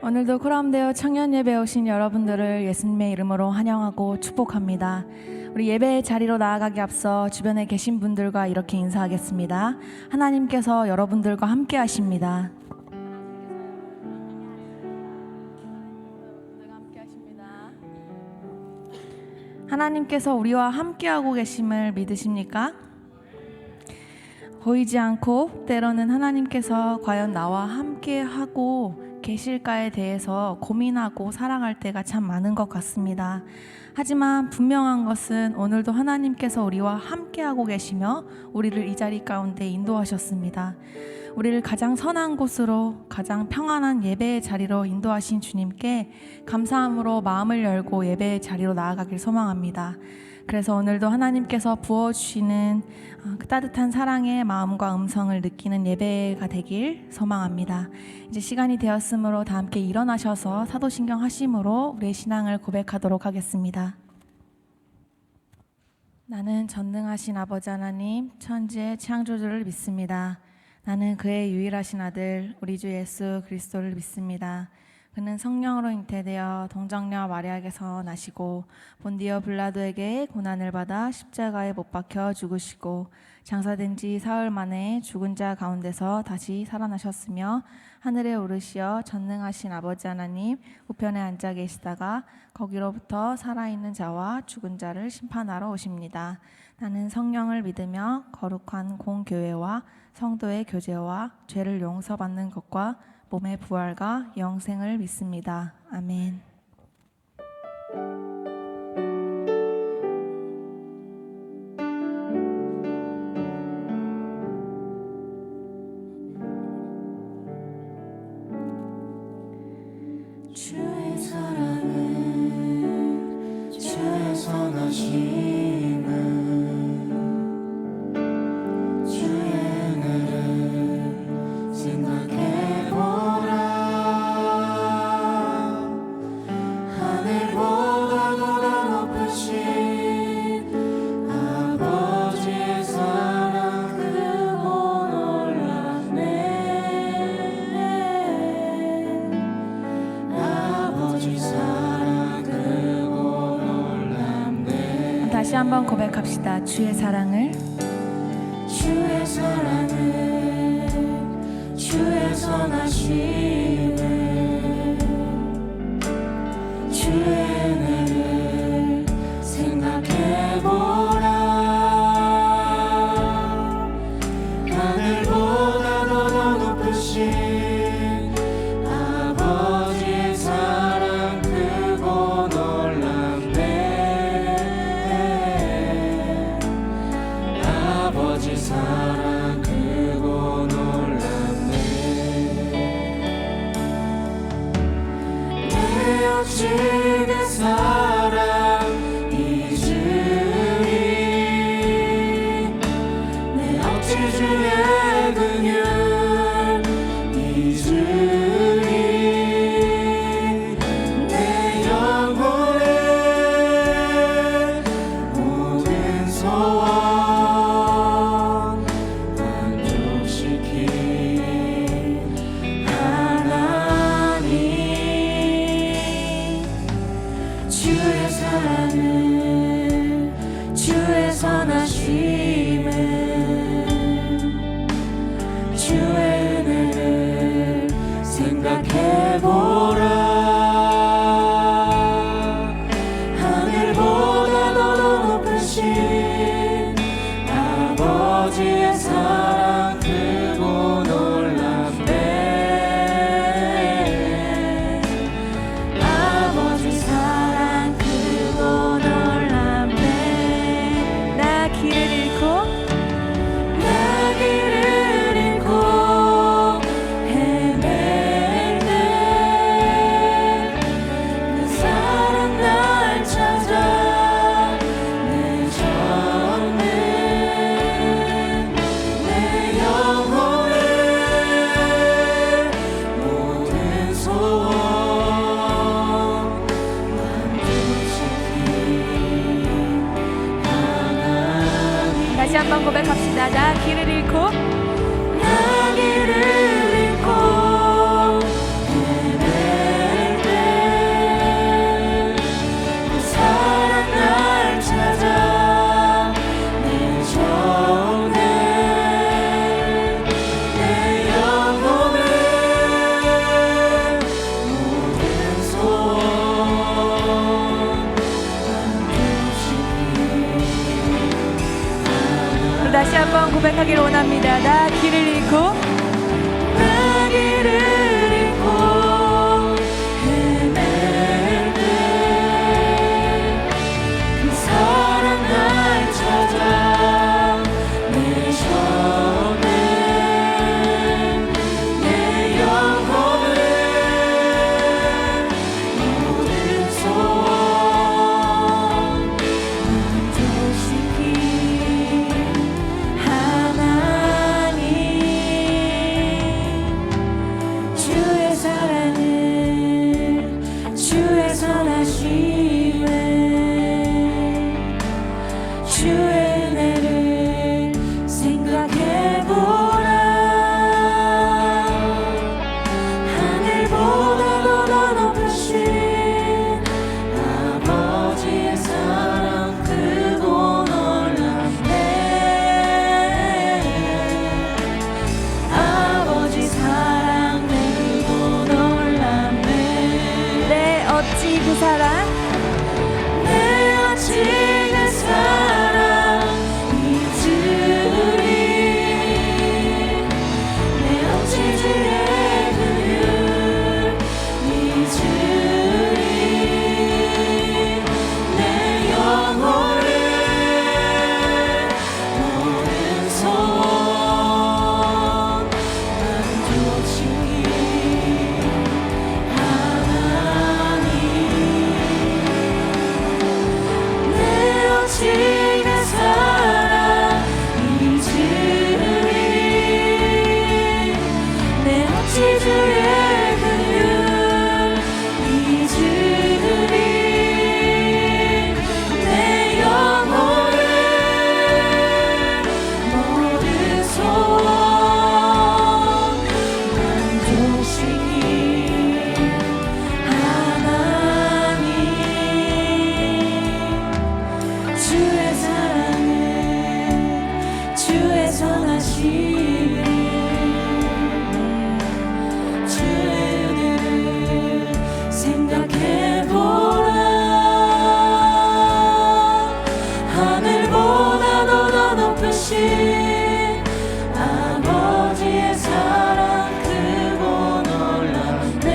오늘도 코람데오 청년예배 오신 여러분들을 예수님의 이름으로 환영하고 축복합니다. 우리 예배의 자리로 나아가기 앞서 주변에 계신 분들과 이렇게 인사하겠습니다. 하나님께서 여러분들과 함께 하십니다. 하나님께서 우리와 함께하고 계심을 믿으십니까? 보이지 않고 때로는 하나님께서 과연 나와 함께하고 계실까에 대해서 고민하고 살아갈 때가 참 많은 것 같습니다. 하지만 분명한 것은 오늘도 하나님께서 우리와 함께하고 계시며 우리를 이 자리 가운데 인도하셨습니다. 우리를 가장 선한 곳으로, 가장 평안한 예배의 자리로 인도하신 주님께 감사함으로 마음을 열고 예배의 자리로 나아가길 소망합니다. 그래서 오늘도 하나님께서 부어주시는 그 따뜻한 사랑의 마음과 음성을 느끼는 예배가 되길 소망합니다. 이제 시간이 되었으므로 다 함께 일어나셔서 사도신경 하심으로 우리의 신앙을 고백하도록 하겠습니다. 나는 전능하신 아버지 하나님, 천지의 창조주를 믿습니다. 나는 그의 유일하신 아들 우리 주 예수 그리스도를 믿습니다. 그는 성령으로 잉태되어 동정녀 마리아에게서 나시고 본디오 빌라도에게 고난을 받아 십자가에 못 박혀 죽으시고 장사된 지 사흘 만에 죽은 자 가운데서 다시 살아나셨으며 하늘에 오르시어 전능하신 아버지 하나님 우편에 앉아 계시다가 거기로부터 살아있는 자와 죽은 자를 심판하러 오십니다. 나는 성령을 믿으며 거룩한 공교회와 성도의 교제와 죄를 용서받는 것과 몸의 부활과 영생을 믿습니다. 아멘. 주의 사랑은 주의 선하심은 다시 한번 고백합시다. 주의 사랑을 주의 선하심을 주의 은혜를 생각해보라. 하늘보다 더 높으신 아버지의 사랑 크고 놀랍네. 아버지 사랑 크고 놀랍네. 내 역시의 사랑 잊으리. 내 억지주의 근육 잊으리. 내 영혼의 모든 소원 만족시킨 하나님. 주의 사랑은 주의 선하심은 주의 은혜를 생각해보라. 하늘보다 더 높으신 아버지의 사랑 크고 놀랍네. 아버지 사랑 크고 놀랍네. 나 길을 잃고 나 길을 잃고 헤맬 때 그 사랑 날 찾아 내줬네. 내 영혼의 모든 소원 만족시킨 하나님. 다시 한번 고백합시다. 나 길을 잃고 나 길을 잃고 헤맬 다시 한번 고백하기를 원합니다. 나 길을 잃고 나 길을 잃고 헤맬 때 그 사랑 날 찾아 내셔내 내 영혼을 모든 소원 만족시킨 하나님 주의 사랑을 주의 선하심을 주의 은혜를 생각해보라 하늘보다도 더 높으신 아버지의 사랑 크고 놀랍네 아버지 사랑 크고 놀랍네 내 어찌 그 사랑 내 어찌 그 사랑 잊으리 내 어찌 주의 긍휼 잊으리 내 영혼을 모든 소원 만족시킨 하나님 내 어찌 내 사랑 잊으리 내 어찌 주의 긍휼 잊으리 내 영혼을 모든 소원 만족시킨 하나님 주의 사랑을 주의 선하심을 주의 은혜를 생각해보라 하늘보다도 더 높으신 아버지의 사랑 크고 놀랍네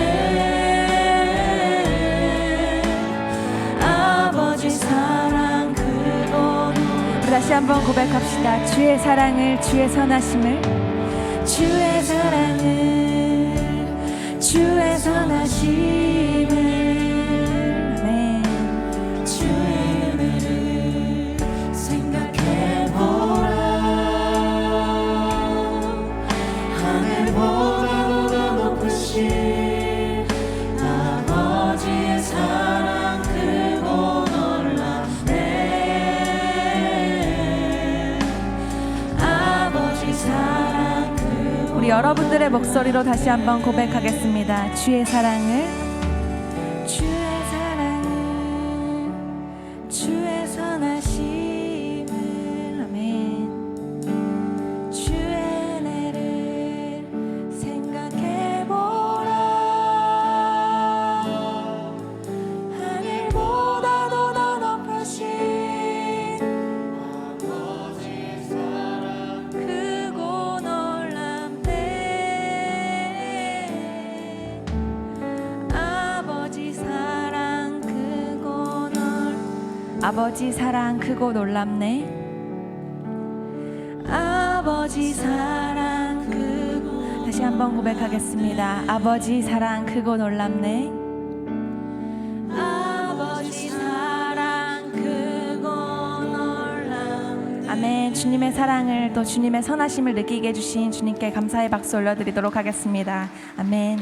아버지 사랑 크고 우리 다시 한번 고백합시다. 주의 사랑을 주의 선하심을 주의 사랑을 주의 선하심을 아멘. 주의 은혜를 생각해보라 하늘보다도 더 높으신 아버지의 사랑 크고 놀랍네 아버지 사랑 크고 우리 여러분들의 목소리로 다시 한번 고백하겠습니다. 주의 사랑을 주의 사랑을 주의 선하심을 아멘. 주의 은혜를 생각해보라 하늘보다도 더 높으신 아버지의 사랑 크고 놀랍네 아버지 사랑 크고 놀랍네. 아버지 사랑 크고 다시 한번 고백하겠습니다. 아버지 사랑 크고 놀랍네. 아버지 사랑 크고 놀랍네. 아멘. 주님의 사랑을 또 주님의 선하심을 느끼게 해주신 주님께 감사의 박수 올려드리도록 하겠습니다. 아멘.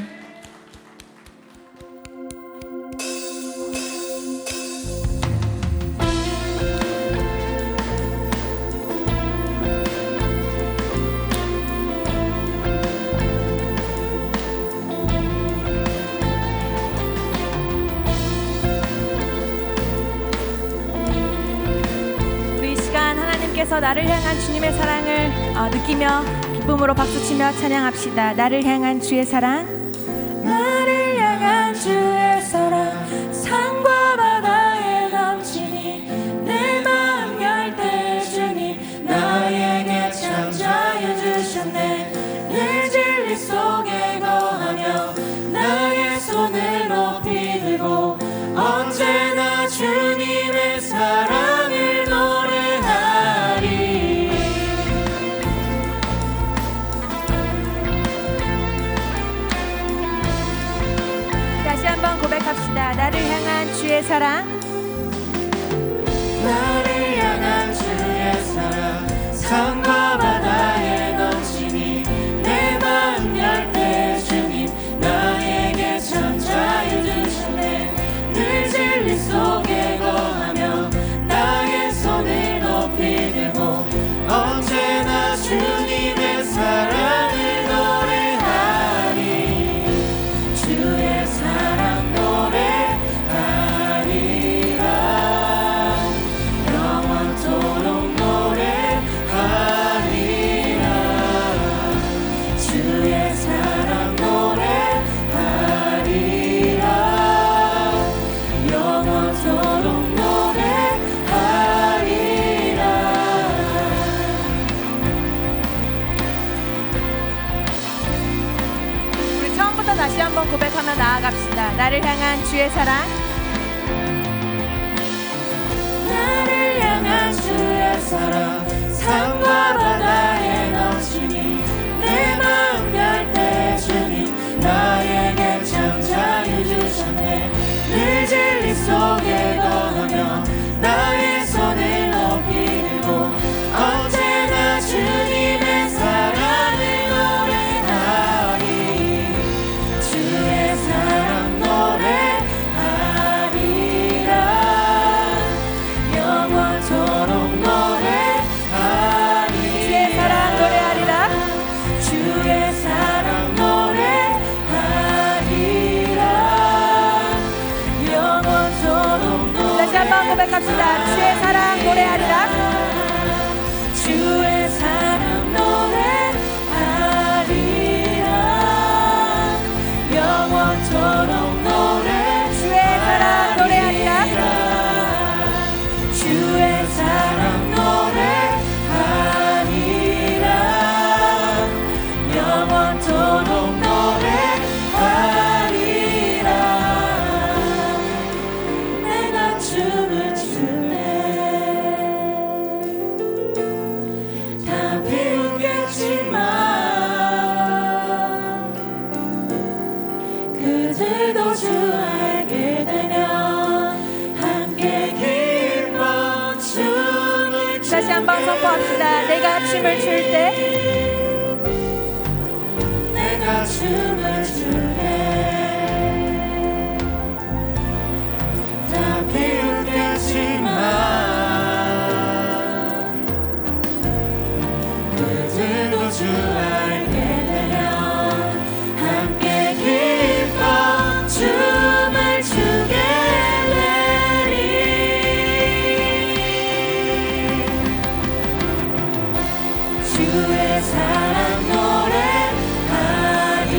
하나님께서 나를 향한 주님의 사랑을 느끼며 기쁨으로 박수치며 찬양합시다. 나를 향한 주의 사랑, 나를 향한 주의 사랑 산과 바다에 넘치니 내 마음 열 때 주님 나에게 사랑 나를 향한 주의 사랑 산과 바다에 넘치니 내 마음 열 때 주님 나에게 참 자유 주셨네. 늘 진리 속에 거하며 나의 손을 높이 들고 언제나 주님의 사랑을 노래하리. 주의 사랑 노래하리라. 영원토록 노래하리라. 주의 사랑 노래하리라. 영원토록 노래하리라. 우리 처음부터 다시 한번 고백하며 나아갑시다. 나를 향한 주의 사랑 나를 향한 주의 사랑 산과 바다에 넘치니 내 마음 열 때 주님 나에게 참 자유 주셨네. 늘 진리 속에 거하며 나의 손을 높이 들고 언제나 주님의 사랑을 노래하리. 주의 사랑 노래하리라. 영원토록 노래하리라. 주의 사랑 노래하리라. 주의 사랑 노래하리라. 영원토록 다시 한번 고백합시다. 주의 사랑 노래하리라. 주의 사랑 노래하리라. 영원토록 노래 주의 사랑 노래하리라. 주의 사랑 노래하리라. 영원토록 노래하리라. 내가 춤을 출때 다 비웃겠지만 그들도 주 알게 되면 함께 기뻐 춤을 출 다시 한번 선포합시다. 내가 춤을 출 때 내가 춤을 출때 다 비웃겠지만 그들도 주 알게 되면 함께 기뻐 춤을 추게 되리. 주의 사랑 노래하리.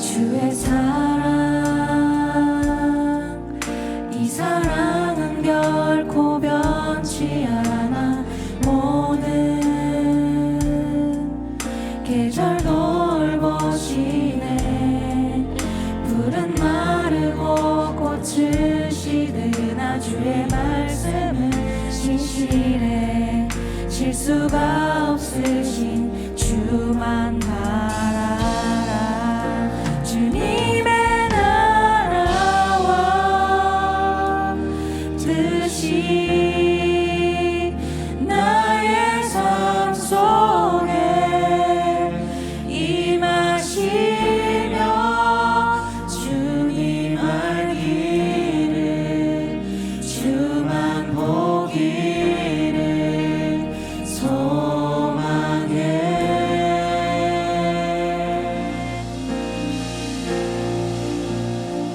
주의 사랑 이 사랑은 결코 변치 않아 모든 계절 돌보시네 풀은 마르고 꽃을 시드나 주의 말씀은 신실해 실수가 없으신 주만 바라라 주님의 나라와 뜻이 나의 삶 속에 임하시며 주님 알기를 주만 보기를 소망해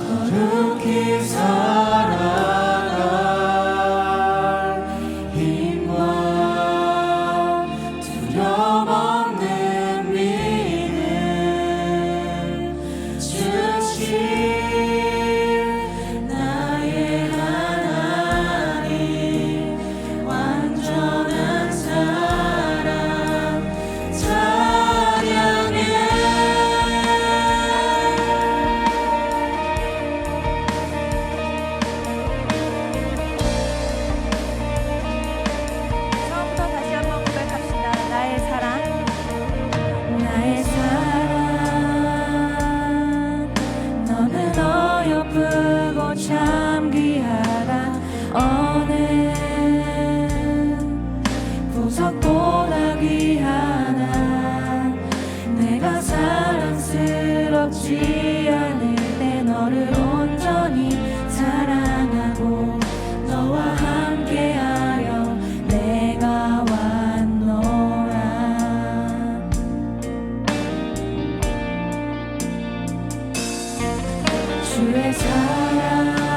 거룩히 살아갈 힘과 두려움 없는 믿음 주신 나의 하나님 완전한 사랑 찬양해 처음부터 다시 한번 고백합시다. 나의 사랑 나의 사랑 너는 어여쁘고 참 귀하다 어느 보석보다 귀하나 내가 사랑스럽지 않을 때 너를 온전히 사랑하고 너와 함께하려 내가 왔노라 주의 사랑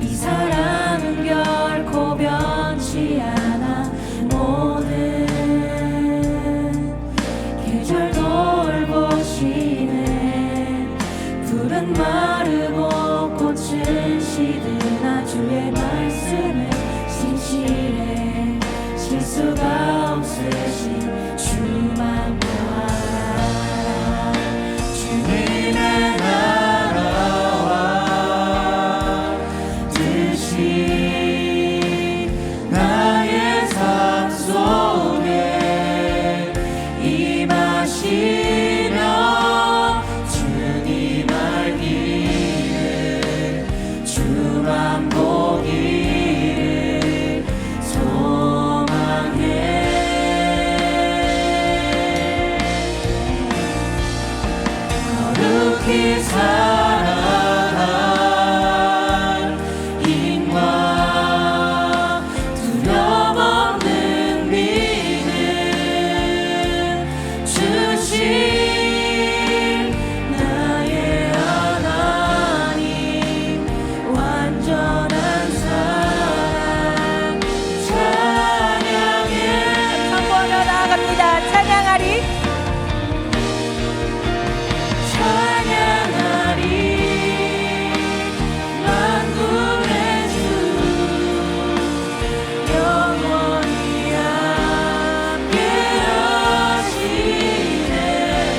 이 사랑은 결코 변치 않아 모든 계절 돌보시네 풀은 마르고 꽃은 시드나 주의 말씀은 신실해 실수가 없으신 주만 바라라 주님의 나라와 뜻이 나의 삶 속에 임하시며 주님 알기를 주만 보기를 소망해 거룩히 살아갈 힘과 두려움 없는 믿음 주신 나의 하나님 완전한 사랑 찬양해 선포하며 나아갑니다. 찬양하리 찬양하리 만군의 주 영원히 함께하시네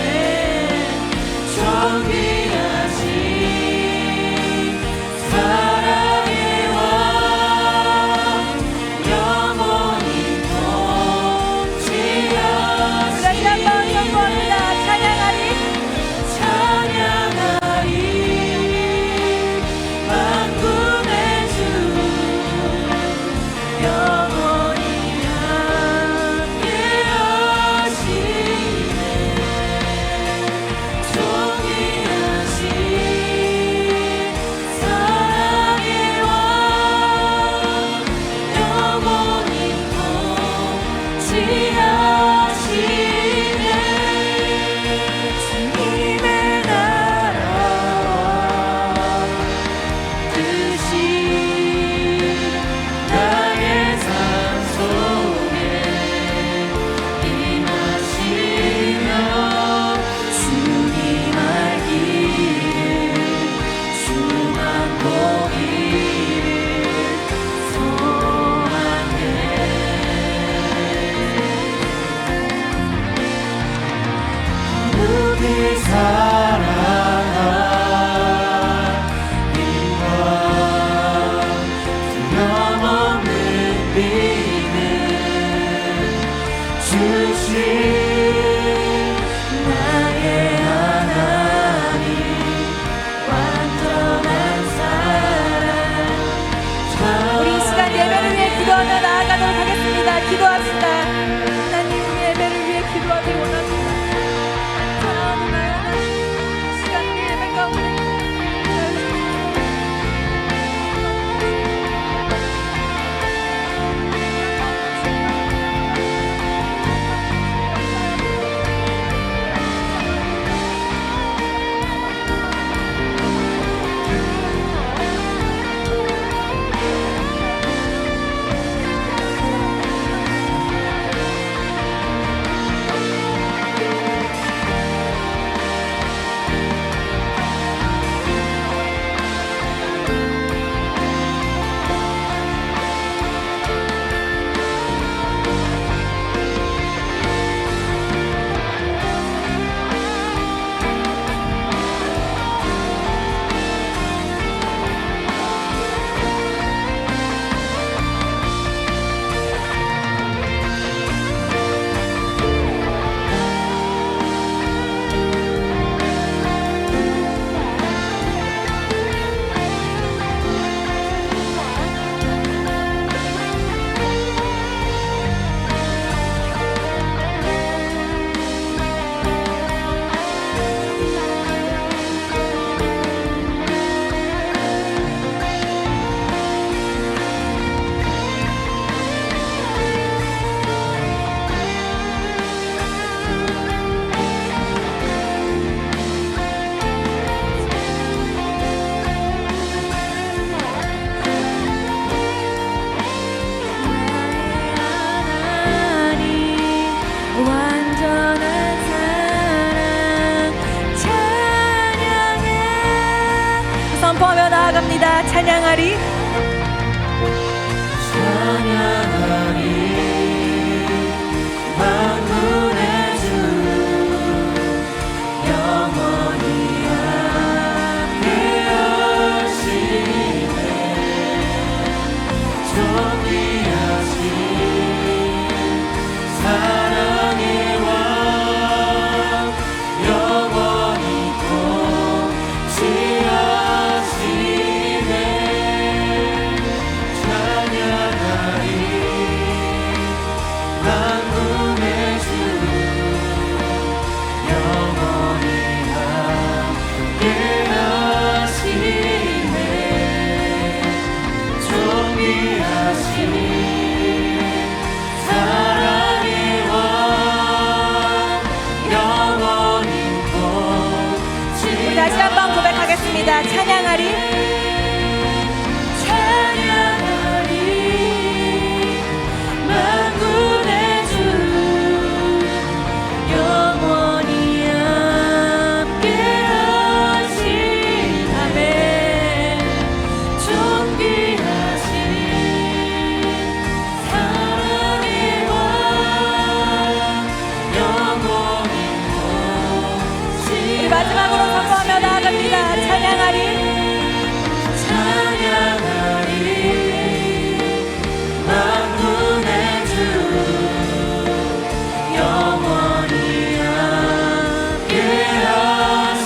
기도합시다. 하나님 예배를 위해 기도하기 원합니다. 사랑하는 시간 예배 가운데 선포하며 나아갑니다. 찬양하리 만군의 주 영원히 함께하시네 존귀하신 사랑의 왕 영원히 통치하시네 찬양하리 만군의 주 영원히 함께하시네 존귀하신 사랑의 왕 영원히 우리 다시 한번 고백하겠습니다. 찬양하리 찬양하리 만군의 주 영원히 함께하신 아멘 존귀하신 사랑의 왕 영원히 우리 마지막으로 선포하며 나아갑니다. 찬양하리 찬양하리 만군의 주 영원히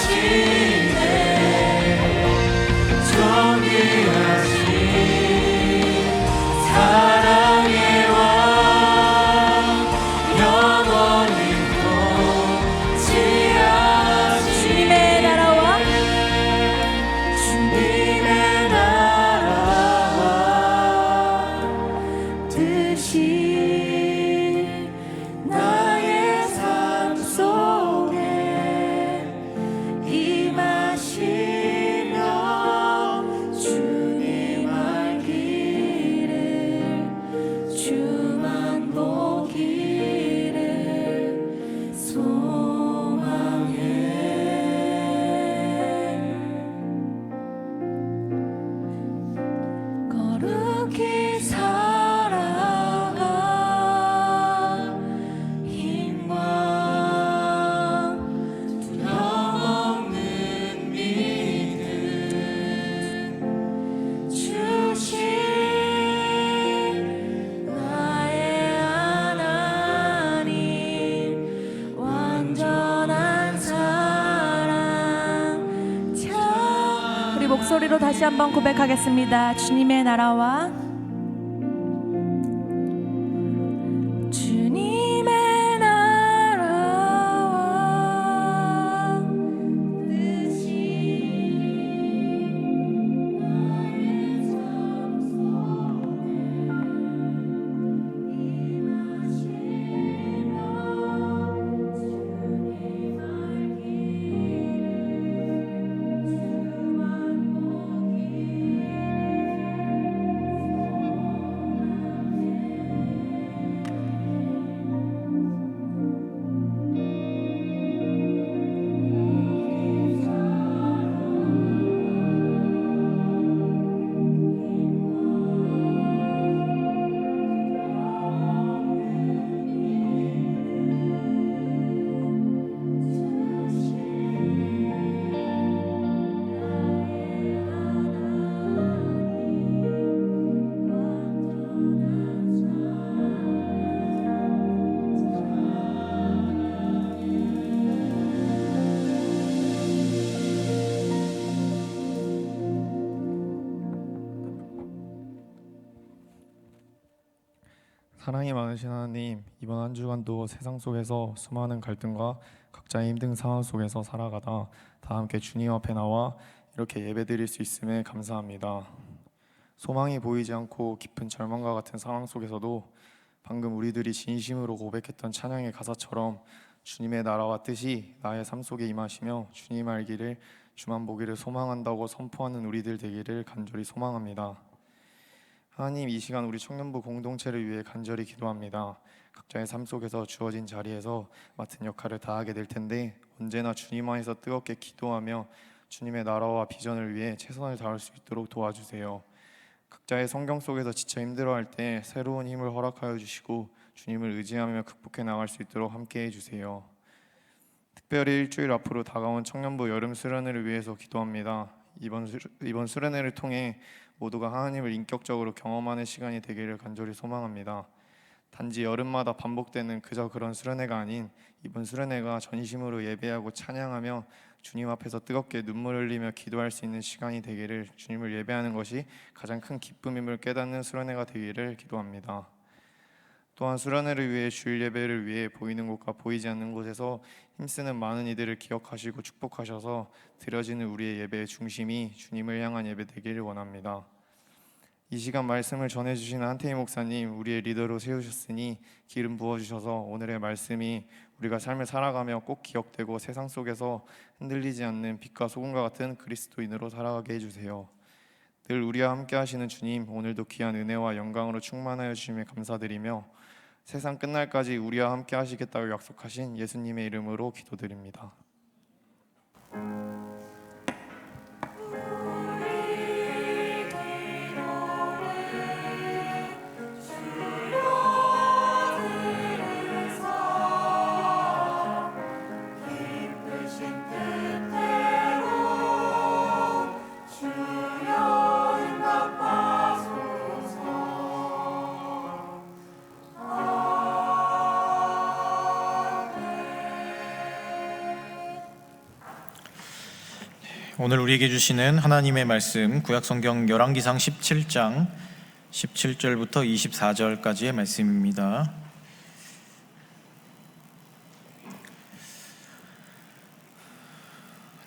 함께하시네 존귀하신 사랑의 왕 영원히 통치하시네 주님의 나라와 주님의 나라와 뜻이 나의 삶 속에 임하시며 주님 알기를 주만 보기를 소망해 거룩히 살아가 힘과 두려움 목소리로 다시 한번 고백하겠습니다. 주님의 나라와 주님의 나라와 뜻이 나의 삶 속에 임하시며 주님 사랑이 많으신 하나님, 이번 한 주간도 세상 속에서 수많은 갈등과 각자의 힘든 상황 속에서 살아가다 다 함께 주님 앞에 나와 이렇게 예배드릴 수 있음에 감사합니다. 소망이 보이지 않고 깊은 절망과 같은 상황 속에서도 방금 우리들이 진심으로 고백했던 찬양의 가사처럼 주님의 나라와 뜻이 나의 삶 속에 임하시며 주님 알기를 주만 보기를 소망한다고 선포하는 우리들 되기를 간절히 소망합니다. 하나님, 이 시간 우리 청년부 공동체를 위해 간절히 기도합니다. 각자의 삶 속에서 주어진 자리에서 맡은 역할을 다하게 될 텐데 언제나 주님 안에서 뜨겁게 기도하며 주님의 나라와 비전을 위해 최선을 다할 수 있도록 도와주세요. 각자의 성경 속에서 지쳐 힘들어할 때 새로운 힘을 허락하여 주시고 주님을 의지하며 극복해 나갈 수 있도록 함께해 주세요. 특별히 일주일 앞으로 다가온 청년부 여름 수련회를 위해서 기도합니다. 이번 수련회를 통해 모두가 하나님을 인격적으로 경험하는 시간이 되기를 간절히 소망합니다. 단지 여름마다 반복되는 그저 그런 수련회가 아닌 이번 수련회가 전심으로 예배하고 찬양하며 주님 앞에서 뜨겁게 눈물 흘리며 기도할 수 있는 시간이 되기를, 주님을 예배하는 것이 가장 큰 기쁨임을 깨닫는 수련회가 되기를 기도합니다. 또한 수련회를 위해 주일 예배를 위해 보이는 곳과 보이지 않는 곳에서 힘쓰는 많은 이들을 기억하시고 축복하셔서 드려지는 우리의 예배의 중심이 주님을 향한 예배 되기를 원합니다. 이 시간 말씀을 전해주시는 한태희 목사님, 우리의 리더로 세우셨으니 기름 부어주셔서 오늘의 말씀이 우리가 삶을 살아가며 꼭 기억되고 세상 속에서 흔들리지 않는 빛과 소금과 같은 그리스도인으로 살아가게 해주세요. 늘 우리와 함께 하시는 주님, 오늘도 귀한 은혜와 영광으로 충만하여 주심에 감사드리며 세상 끝날까지 우리와 함께 하시겠다고 약속하신 예수님의 이름으로 기도드립니다. 오늘 우리에게 주시는 하나님의 말씀, 구약성경 열왕기상 17장 17절부터 24절까지의 말씀입니다.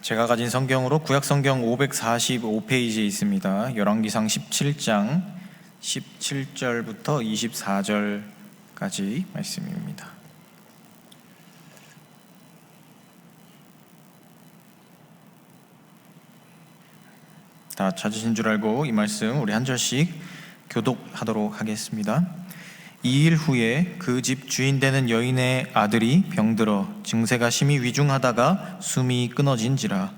제가 가진 성경으로 구약성경 545페이지에 있습니다. 열왕기상 17장 17절부터 24절까지 말씀입니다. 다 찾으신 줄 알고 이 말씀 우리 한 절씩 교독하도록 하겠습니다. 2일 후에 그 집 주인 되는 여인의 아들이 병들어 증세가 심히 위중하다가 숨이 끊어진지라.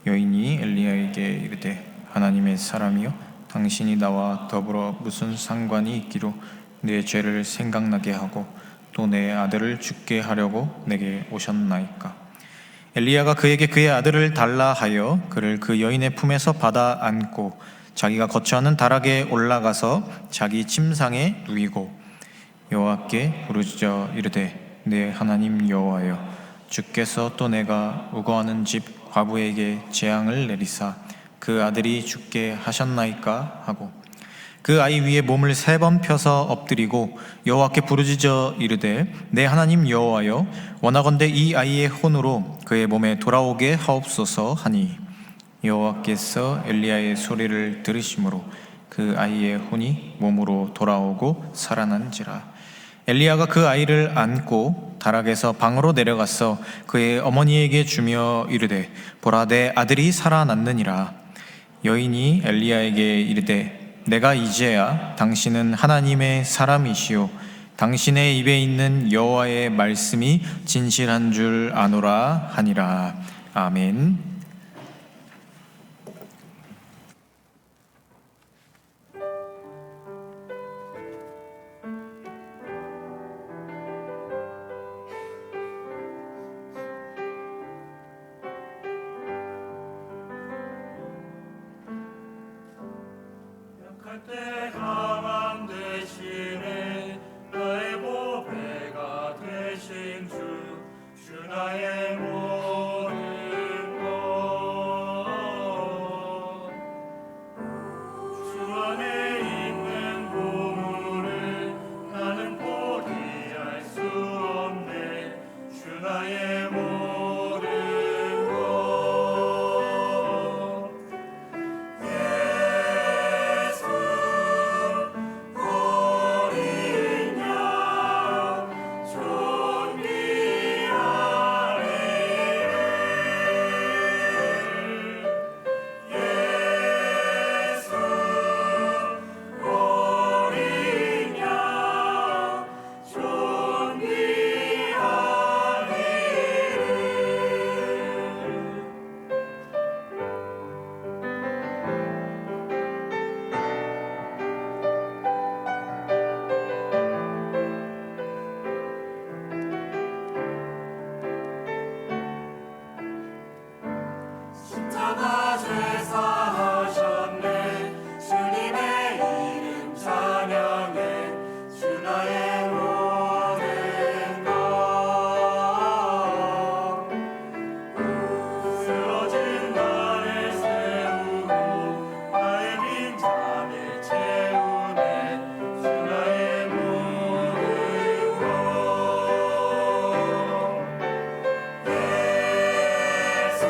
여인이 엘리야에게 이르되 하나님의 사람이여, 당신이 나와 더불어 무슨 상관이 있기로 내 죄를 생각나게 하고 또 내 아들을 죽게 하려고 내게 오셨나이까. 엘리야가 그에게 그의 아들을 달라 하여 그를 그 여인의 품에서 받아 안고 자기가 거처하는 다락에 올라가서 자기 침상에 누이고 여호와께 부르짖어 이르되 내 하나님 여호와여, 주께서 또 내가 우거하는 집 과부에게 재앙을 내리사 그 아들이 죽게 하셨나이까 하고 그 아이 위에 몸을 3번 펴서 엎드리고 여호와께 부르짖어 이르되 내 하나님 여호와여 원하건대 이 아이의 혼으로 그의 몸에 돌아오게 하옵소서 하니 여호와께서 엘리야의 소리를 들으심으로 그 아이의 혼이 몸으로 돌아오고 살아난지라. 엘리야가 그 아이를 안고 다락에서 방으로 내려가서 그의 어머니에게 주며 이르되 보라 내 아들이 살아났느니라. 여인이 엘리야에게 이르되 내가 이제야 당신은 하나님의 사람이시요 당신의 입에 있는 여호와의 말씀이 진실한 줄 아노라 하니라. 아멘. 때 가만 되시네 나의 보배가 되신 주 나의 모든 것 주 안에 있는 보물을 나는 포기할 수 없네 주 나의 모든 것 예수 어린 양 존귀하리를 예수 어린 양 존귀하리를 십자가 제사하셨네 주님의 이름 찬양해 주 나의 모든 것 쓰러진 나를 세우고 나의 빈잔을 채우네 주 나의 모든 것 예수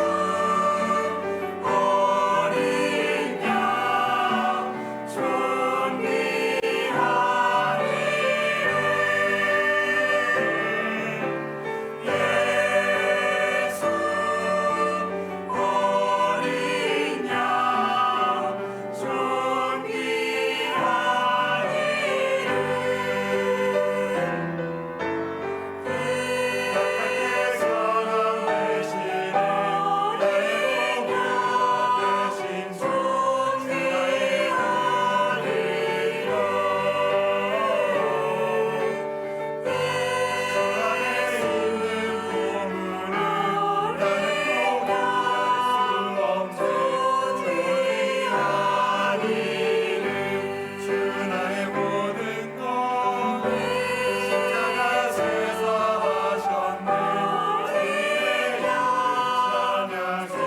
어린 양 존귀하리를 예수 어린 양 존귀하리를 사랑 되시네 나의 보배가 되신 주 나의 하리라 주 안에 있는 보물을 나는 포기할 수 없네 존귀하리를 주 나의 모든 것 십자가 제사하셨네 주의 찬양 존귀하리를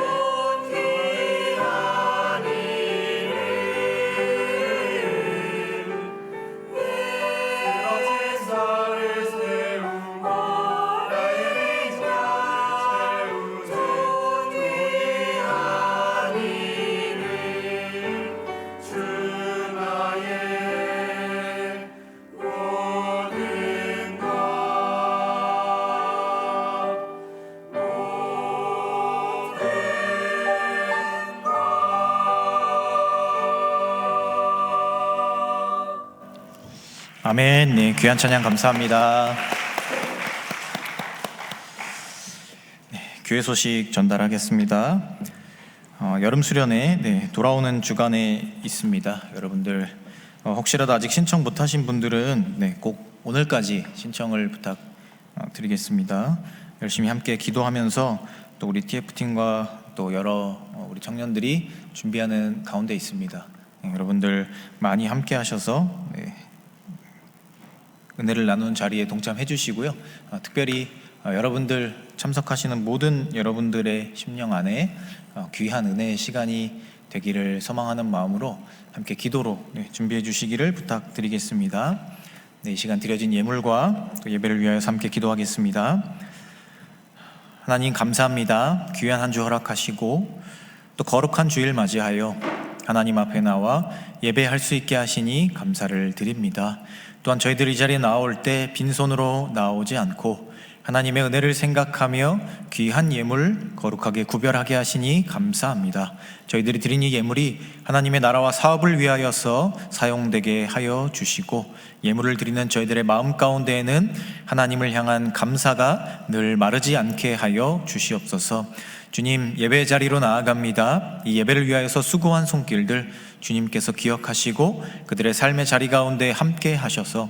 쓰러진 나를 세우고 나의 빈잔을 채우네 존귀하리를 주 나의 모든 아멘. 네, 귀한 찬양 감사합니다. 교회 소식 전달하겠습니다. 여름 수련회 돌아오는 주간에 있습니다. 여러분들 혹시라도 아직 신청 못하신 분들은 꼭 오늘까지 신청을 부탁드리겠습니다. 열심히 함께 기도하면서 또 우리 TF팀과 또 여러 우리 청년들이 준비하는 가운데 있습니다. 여러분들 많이 함께 하셔서 은혜를 나누는 자리에 동참해 주시고요. 특별히 여러분들 참석하시는 모든 여러분들의 심령 안에 귀한 은혜의 시간이 되기를 소망하는 마음으로 함께 기도로 준비해 주시기를 부탁드리겠습니다. 이 시간 드려진 예물과 또 예배를 위하여 함께 기도하겠습니다. 하나님 감사합니다. 귀한 한 주 허락하시고 또 거룩한 주일 맞이하여 하나님 앞에 나와 예배할 수 있게 하시니 감사를 드립니다. 또한 저희들이 이 자리에 나올 때 빈손으로 나오지 않고 하나님의 은혜를 생각하며 귀한 예물 거룩하게 구별하게 하시니 감사합니다. 저희들이 드린 이 예물이 하나님의 나라와 사업을 위하여서 사용되게 하여 주시고 예물을 드리는 저희들의 마음 가운데에는 하나님을 향한 감사가 늘 마르지 않게 하여 주시옵소서. 주님, 예배 자리로 나아갑니다. 이 예배를 위하여서 수고한 손길들 주님께서 기억하시고 그들의 삶의 자리 가운데 함께 하셔서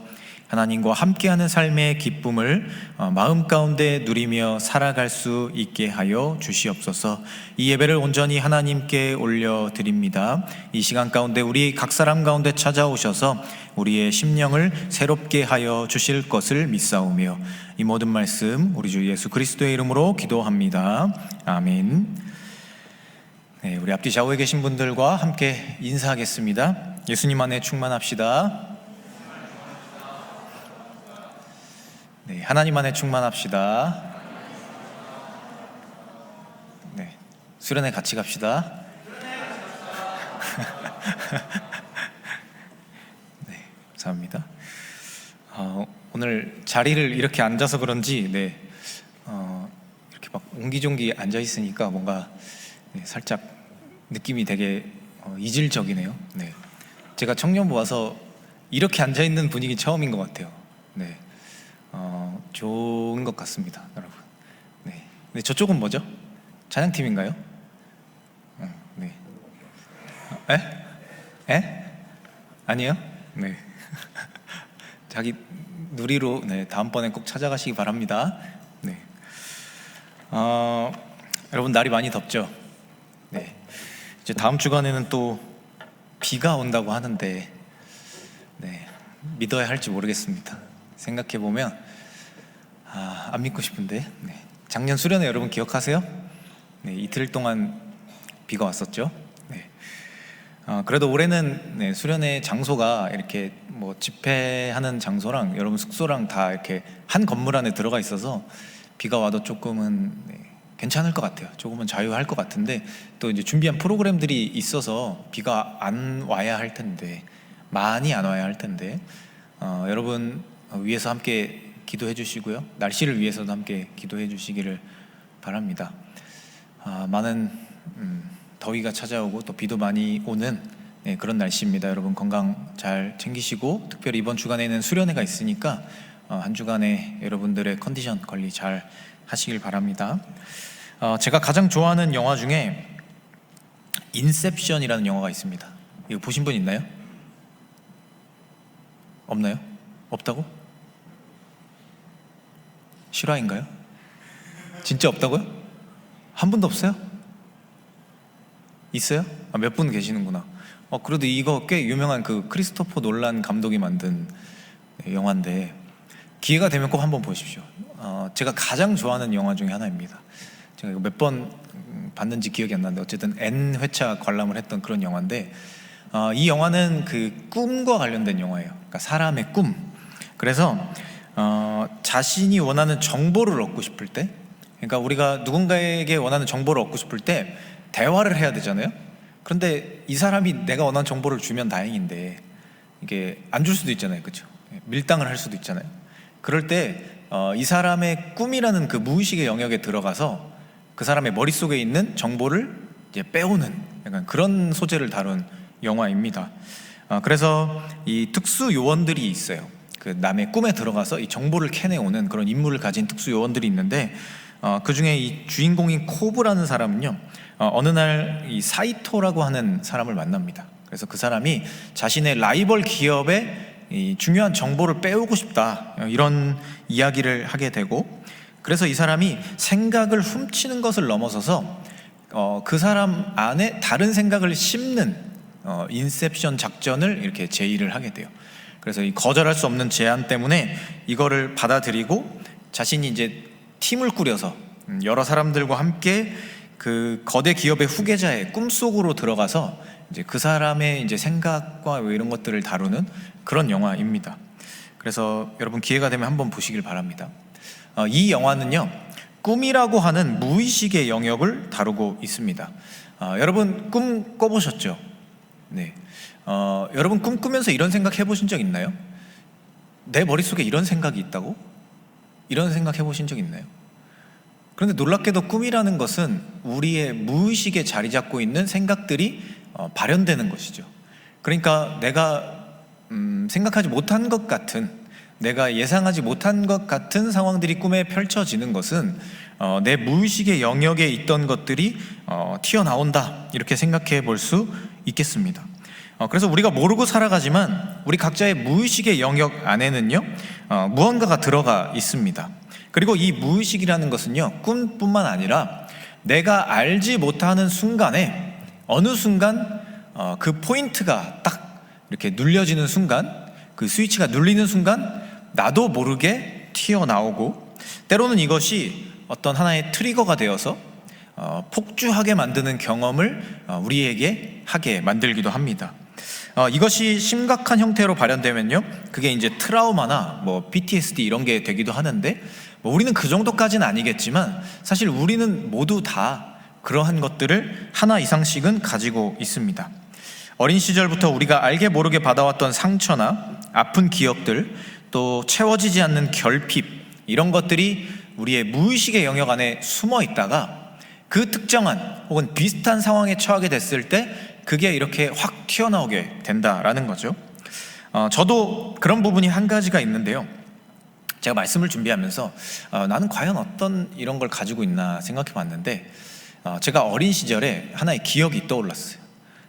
하나님과 함께하는 삶의 기쁨을 마음 가운데 누리며 살아갈 수 있게 하여 주시옵소서. 이 예배를 온전히 하나님께 올려드립니다. 이 시간 가운데 우리 각 사람 가운데 찾아오셔서 우리의 심령을 새롭게 하여 주실 것을 믿사오며 이 모든 말씀 우리 주 예수 그리스도의 이름으로 기도합니다. 아멘. 네, 우리 앞뒤 좌우에 계신 분들과 함께 인사하겠습니다. 예수님 안에 충만합시다. 네, 하나님 안에 충만합시다. 네, 수련회 같이 갑시다. 네, 감사합니다. 오늘 자리를 이렇게 앉아서 그런지 이렇게 막 옹기종기 앉아 있으니까 뭔가 살짝 느낌이 되게 이질적이네요. 네, 제가 청년부 와서 이렇게 앉아 있는 분위기 처음인 것 같아요. 네. 좋은 것 같습니다, 여러분. 네. 네, 저쪽은 뭐죠? 찬양팀인가요? 네. 에? 아니요? 네. 자기 누리로 다음번에 꼭 찾아가시기 바랍니다. 네. 여러분 날이 많이 덥죠? 네. 이제 다음 주간에는 또 비가 온다고 하는데 믿어야 할지 모르겠습니다. 생각해 보면 안 믿고 싶은데 작년 수련회 여러분 기억하세요? 이틀 동안 비가 왔었죠. 그래도 올해는 수련회 장소가 이렇게 뭐 집회하는 장소랑 여러분 숙소랑 다 이렇게 한 건물 안에 들어가 있어서 비가 와도 조금은 괜찮을 것 같아요. 조금은 자유할 것 같은데 또 이제 준비한 프로그램들이 있어서 비가 안 와야 할 텐데 많이 안 와야 할 텐데 여러분 위해서 함께 기도해 주시고요. 날씨를 위해서도 함께 기도해 주시기를 바랍니다. 많은 더위가 찾아오고 또 비도 많이 오는 그런 날씨입니다. 여러분 건강 잘 챙기시고 특별히 이번 주간에는 수련회가 있으니까 한 주간에 여러분들의 컨디션 관리 잘 하시길 바랍니다. 제가 가장 좋아하는 영화 중에 인셉션이라는 영화가 있습니다. 이거 보신 분 있나요? 없나요? 없다고? 실화인가요? 진짜 없다고요? 한 분도 없어요? 있어요? 몇 분 계시는구나. 그래도 이거 꽤 유명한 그 크리스토퍼 놀란 감독이 만든 영화인데 기회가 되면 꼭 한번 보십시오. 제가 가장 좋아하는 영화 중에 하나입니다. 제가 이거 몇 번 봤는지 기억이 안 나는데 어쨌든 N회차 관람을 했던 그런 영화인데 이 영화는 그 꿈과 관련된 영화예요. 그러니까 사람의 꿈. 그래서 자신이 원하는 정보를 얻고 싶을 때, 그러니까 우리가 누군가에게 원하는 정보를 얻고 싶을 때 대화를 해야 되잖아요. 그런데 이 사람이 내가 원하는 정보를 주면 다행인데 이게 안 줄 수도 있잖아요, 그렇죠? 밀당을 할 수도 있잖아요. 그럴 때 이 사람의 꿈이라는 그 무의식의 영역에 들어가서 그 사람의 머릿속에 있는 정보를 이제 빼오는 약간 그런 소재를 다룬 영화입니다. 그래서 이 특수 요원들이 있어요. 그 남의 꿈에 들어가서 이 정보를 캐내오는 그런 임무를 가진 특수 요원들이 있는데 그 중에 이 주인공인 코브라는 사람은요, 어느 날 이 사이토라고 하는 사람을 만납니다. 그래서 그 사람이 자신의 라이벌 기업의 이 중요한 정보를 빼오고 싶다, 이런 이야기를 하게 되고, 그래서 이 사람이 생각을 훔치는 것을 넘어서서 그 사람 안에 다른 생각을 심는 인셉션 작전을 이렇게 제의를 하게 돼요. 그래서 이 거절할 수 없는 제안 때문에 이거를 받아들이고 자신이 이제 팀을 꾸려서 여러 사람들과 함께 그 거대 기업의 후계자의 꿈속으로 들어가서 이제 그 사람의 이제 생각과 뭐 이런 것들을 다루는 그런 영화입니다. 그래서 여러분 기회가 되면 한번 보시길 바랍니다. 이 영화는요, 꿈이라고 하는 무의식의 영역을 다루고 있습니다. 여러분 꿈 꿔보셨죠? 네. 여러분 꿈 꾸면서 이런 생각 해보신 적 있나요? 내 머릿속에 이런 생각이 있다고? 이런 생각 해보신 적 있나요? 그런데 놀랍게도 꿈이라는 것은 우리의 무의식에 자리 잡고 있는 생각들이 발현되는 것이죠. 그러니까 내가 생각하지 못한 것 같은, 내가 예상하지 못한 것 같은 상황들이 꿈에 펼쳐지는 것은 내 무의식의 영역에 있던 것들이 튀어나온다, 이렇게 생각해 볼 수 있겠습니다. 그래서 우리가 모르고 살아가지만 우리 각자의 무의식의 영역 안에는요, 무언가가 들어가 있습니다. 그리고 이 무의식이라는 것은요, 꿈뿐만 아니라 내가 알지 못하는 순간에 어느 순간 그 포인트가 딱 이렇게 눌려지는 순간, 그 스위치가 눌리는 순간 나도 모르게 튀어나오고, 때로는 이것이 어떤 하나의 트리거가 되어서 폭주하게 만드는 경험을 우리에게 하게 만들기도 합니다. 이것이 심각한 형태로 발현되면요, 그게 이제 트라우마나 뭐 PTSD 이런 게 되기도 하는데, 뭐 우리는 그 정도까지는 아니겠지만 사실 우리는 모두 다 그러한 것들을 하나 이상씩은 가지고 있습니다. 어린 시절부터 우리가 알게 모르게 받아왔던 상처나 아픈 기억들, 또 채워지지 않는 결핍, 이런 것들이 우리의 무의식의 영역 안에 숨어 있다가 그 특정한 혹은 비슷한 상황에 처하게 됐을 때 그게 이렇게 확 튀어나오게 된다라는 거죠. 저도 그런 부분이 한 가지가 있는데요, 제가 말씀을 준비하면서 나는 과연 어떤 이런 걸 가지고 있나 생각해 봤는데, 제가 어린 시절에 하나의 기억이 떠올랐어요.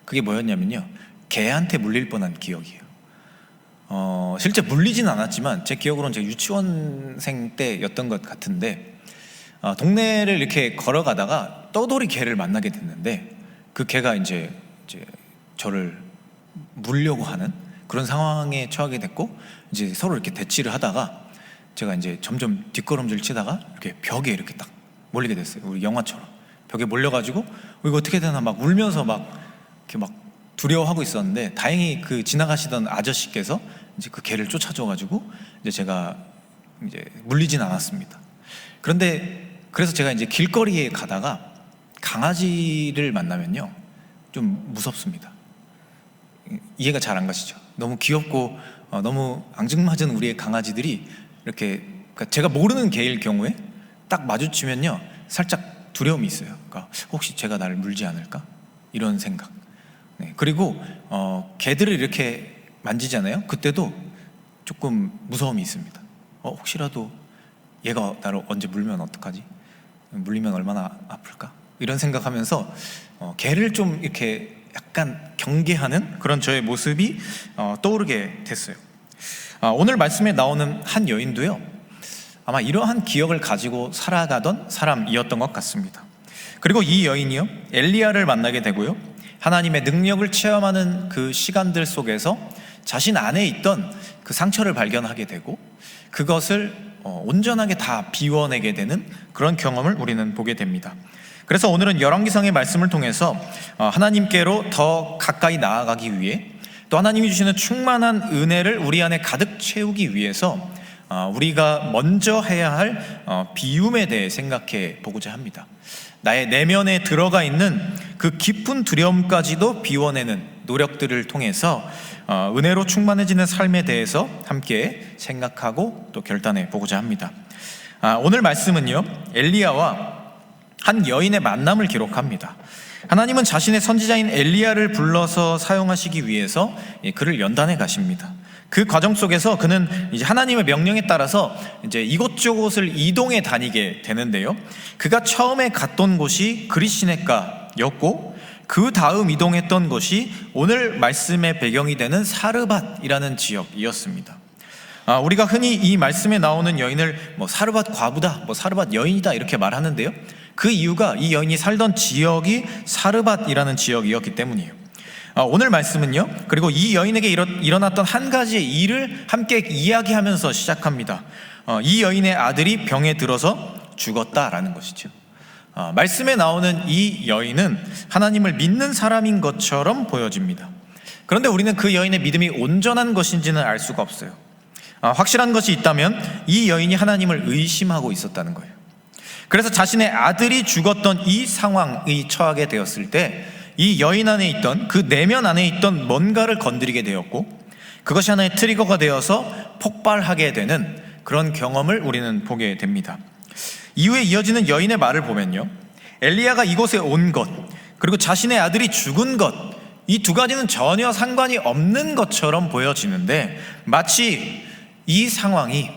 그게 뭐였냐면요, 개한테 물릴 뻔한 기억이에요. 실제 물리진 않았지만 제 기억으로는 제가 유치원생 때였던 것 같은데, 동네를 이렇게 걸어가다가 떠돌이 개를 만나게 됐는데, 그 개가 이제 저를 물려고 하는 그런 상황에 처하게 됐고, 이제 서로 이렇게 대치를 하다가 제가 이제 점점 뒷걸음질 치다가 이렇게 벽에 이렇게 딱 몰리게 됐어요. 우리 영화처럼 벽에 몰려가지고 이거 어떻게 되나 막 울면서 막 이렇게 막 두려워하고 있었는데, 다행히 그 지나가시던 아저씨께서 이제 그 개를 쫓아줘가지고 이제 제가 이제 물리진 않았습니다. 그런데 그래서 제가 이제 길거리에 가다가 강아지를 만나면요, 좀 무섭습니다. 이해가 잘 안 가시죠? 너무 귀엽고 너무 앙증맞은 우리의 강아지들이 이렇게, 그러니까 제가 모르는 개일 경우에 딱 마주치면요, 살짝 두려움이 있어요. 그러니까 혹시 제가 나를 물지 않을까? 이런 생각. 네. 그리고 개들을 이렇게 만지잖아요. 그때도 조금 무서움이 있습니다. 혹시라도 얘가 나를 언제 물면 어떡하지? 물리면 얼마나 아플까? 이런 생각하면서 개를 좀 이렇게 약간 경계하는 그런 저의 모습이 떠오르게 됐어요. 오늘 말씀에 나오는 한 여인도요, 아마 이러한 기억을 가지고 살아가던 사람이었던 것 같습니다. 그리고 이 여인이요, 엘리야를 만나게 되고요, 하나님의 능력을 체험하는 그 시간들 속에서 자신 안에 있던 그 상처를 발견하게 되고 그것을 온전하게 다 비워내게 되는 그런 경험을 우리는 보게 됩니다. 그래서 오늘은 열왕기상의 말씀을 통해서 하나님께로 더 가까이 나아가기 위해, 또 하나님이 주시는 충만한 은혜를 우리 안에 가득 채우기 위해서 우리가 먼저 해야 할 비움에 대해 생각해 보고자 합니다. 나의 내면에 들어가 있는 그 깊은 두려움까지도 비워내는 노력들을 통해서 은혜로 충만해지는 삶에 대해서 함께 생각하고 또 결단해 보고자 합니다. 오늘 말씀은요, 엘리야와 한 여인의 만남을 기록합니다. 하나님은 자신의 선지자인 엘리야를 불러서 사용하시기 위해서 그를 연단해 가십니다. 그 과정 속에서 그는 이제 하나님의 명령에 따라서 이제 이곳저곳을 이동해 다니게 되는데요, 그가 처음에 갔던 곳이 그릿시네가였고 그 다음 이동했던 곳이 오늘 말씀의 배경이 되는 사르밧이라는 지역이었습니다. 우리가 흔히 이 말씀에 나오는 여인을 사르밧 과부다, 사르밧 여인이다 이렇게 말하는데요, 그 이유가 이 여인이 살던 지역이 사르밧이라는 지역이었기 때문이에요. 오늘 말씀은요, 그리고 이 여인에게 일어났던 한 가지의 일을 함께 이야기하면서 시작합니다. 이 여인의 아들이 병에 들어서 죽었다라는 것이죠. 말씀에 나오는 이 여인은 하나님을 믿는 사람인 것처럼 보여집니다. 그런데 우리는 그 여인의 믿음이 온전한 것인지는 알 수가 없어요. 확실한 것이 있다면 이 여인이 하나님을 의심하고 있었다는 거예요. 그래서 자신의 아들이 죽었던 이 상황에 처하게 되었을 때 이 여인 안에 있던, 그 내면 안에 있던 뭔가를 건드리게 되었고, 그것이 하나의 트리거가 되어서 폭발하게 되는 그런 경험을 우리는 보게 됩니다. 이후에 이어지는 여인의 말을 보면요, 엘리야가 이곳에 온 것, 그리고 자신의 아들이 죽은 것, 이 두 가지는 전혀 상관이 없는 것처럼 보여지는데, 마치 이 상황이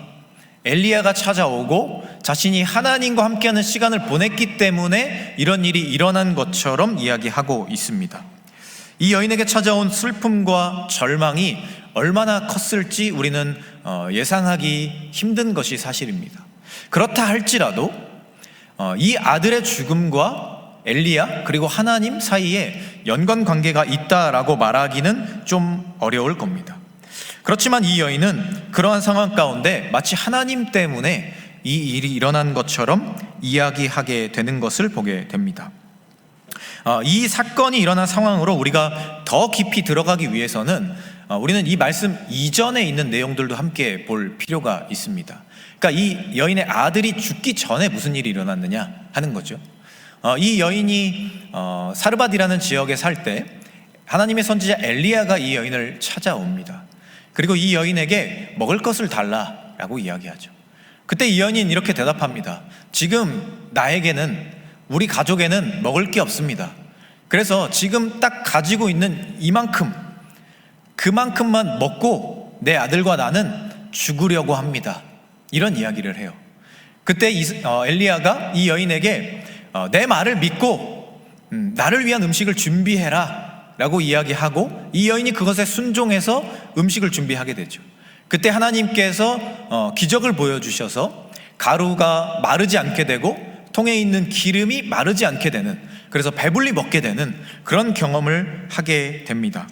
엘리야가 찾아오고 자신이 하나님과 함께하는 시간을 보냈기 때문에 이런 일이 일어난 것처럼 이야기하고 있습니다. 이 여인에게 찾아온 슬픔과 절망이 얼마나 컸을지 우리는 예상하기 힘든 것이 사실입니다. 그렇다 할지라도 이 아들의 죽음과 엘리야 그리고 하나님 사이에 연관관계가 있다라고 말하기는 좀 어려울 겁니다. 그렇지만 이 여인은 그러한 상황 가운데 마치 하나님 때문에 이 일이 일어난 것처럼 이야기하게 되는 것을 보게 됩니다. 이 사건이 일어난 상황으로 우리가 더 깊이 들어가기 위해서는 우리는 이 말씀 이전에 있는 내용들도 함께 볼 필요가 있습니다. 그러니까 이 여인의 아들이 죽기 전에 무슨 일이 일어났느냐 하는 거죠. 이 여인이 사르밧이라는 지역에 살 때 하나님의 선지자 엘리야가 이 여인을 찾아옵니다. 그리고 이 여인에게 먹을 것을 달라라고 이야기하죠. 그때 이 여인은 이렇게 대답합니다. 지금 나에게는, 우리 가족에는 먹을 게 없습니다. 그래서 지금 딱 가지고 있는 이만큼, 그만큼만 먹고 내 아들과 나는 죽으려고 합니다. 이런 이야기를 해요. 그때 엘리야가 이 여인에게 내 말을 믿고 나를 위한 음식을 준비해라 라고 이야기하고, 이 여인이 그것에 순종해서 음식을 준비하게 되죠. 그때 하나님께서 기적을 보여주셔서 가루가 마르지 않게 되고 통에 있는 기름이 마르지 않게 되는, 그래서 배불리 먹게 되는 그런 경험을 하게 됩니다.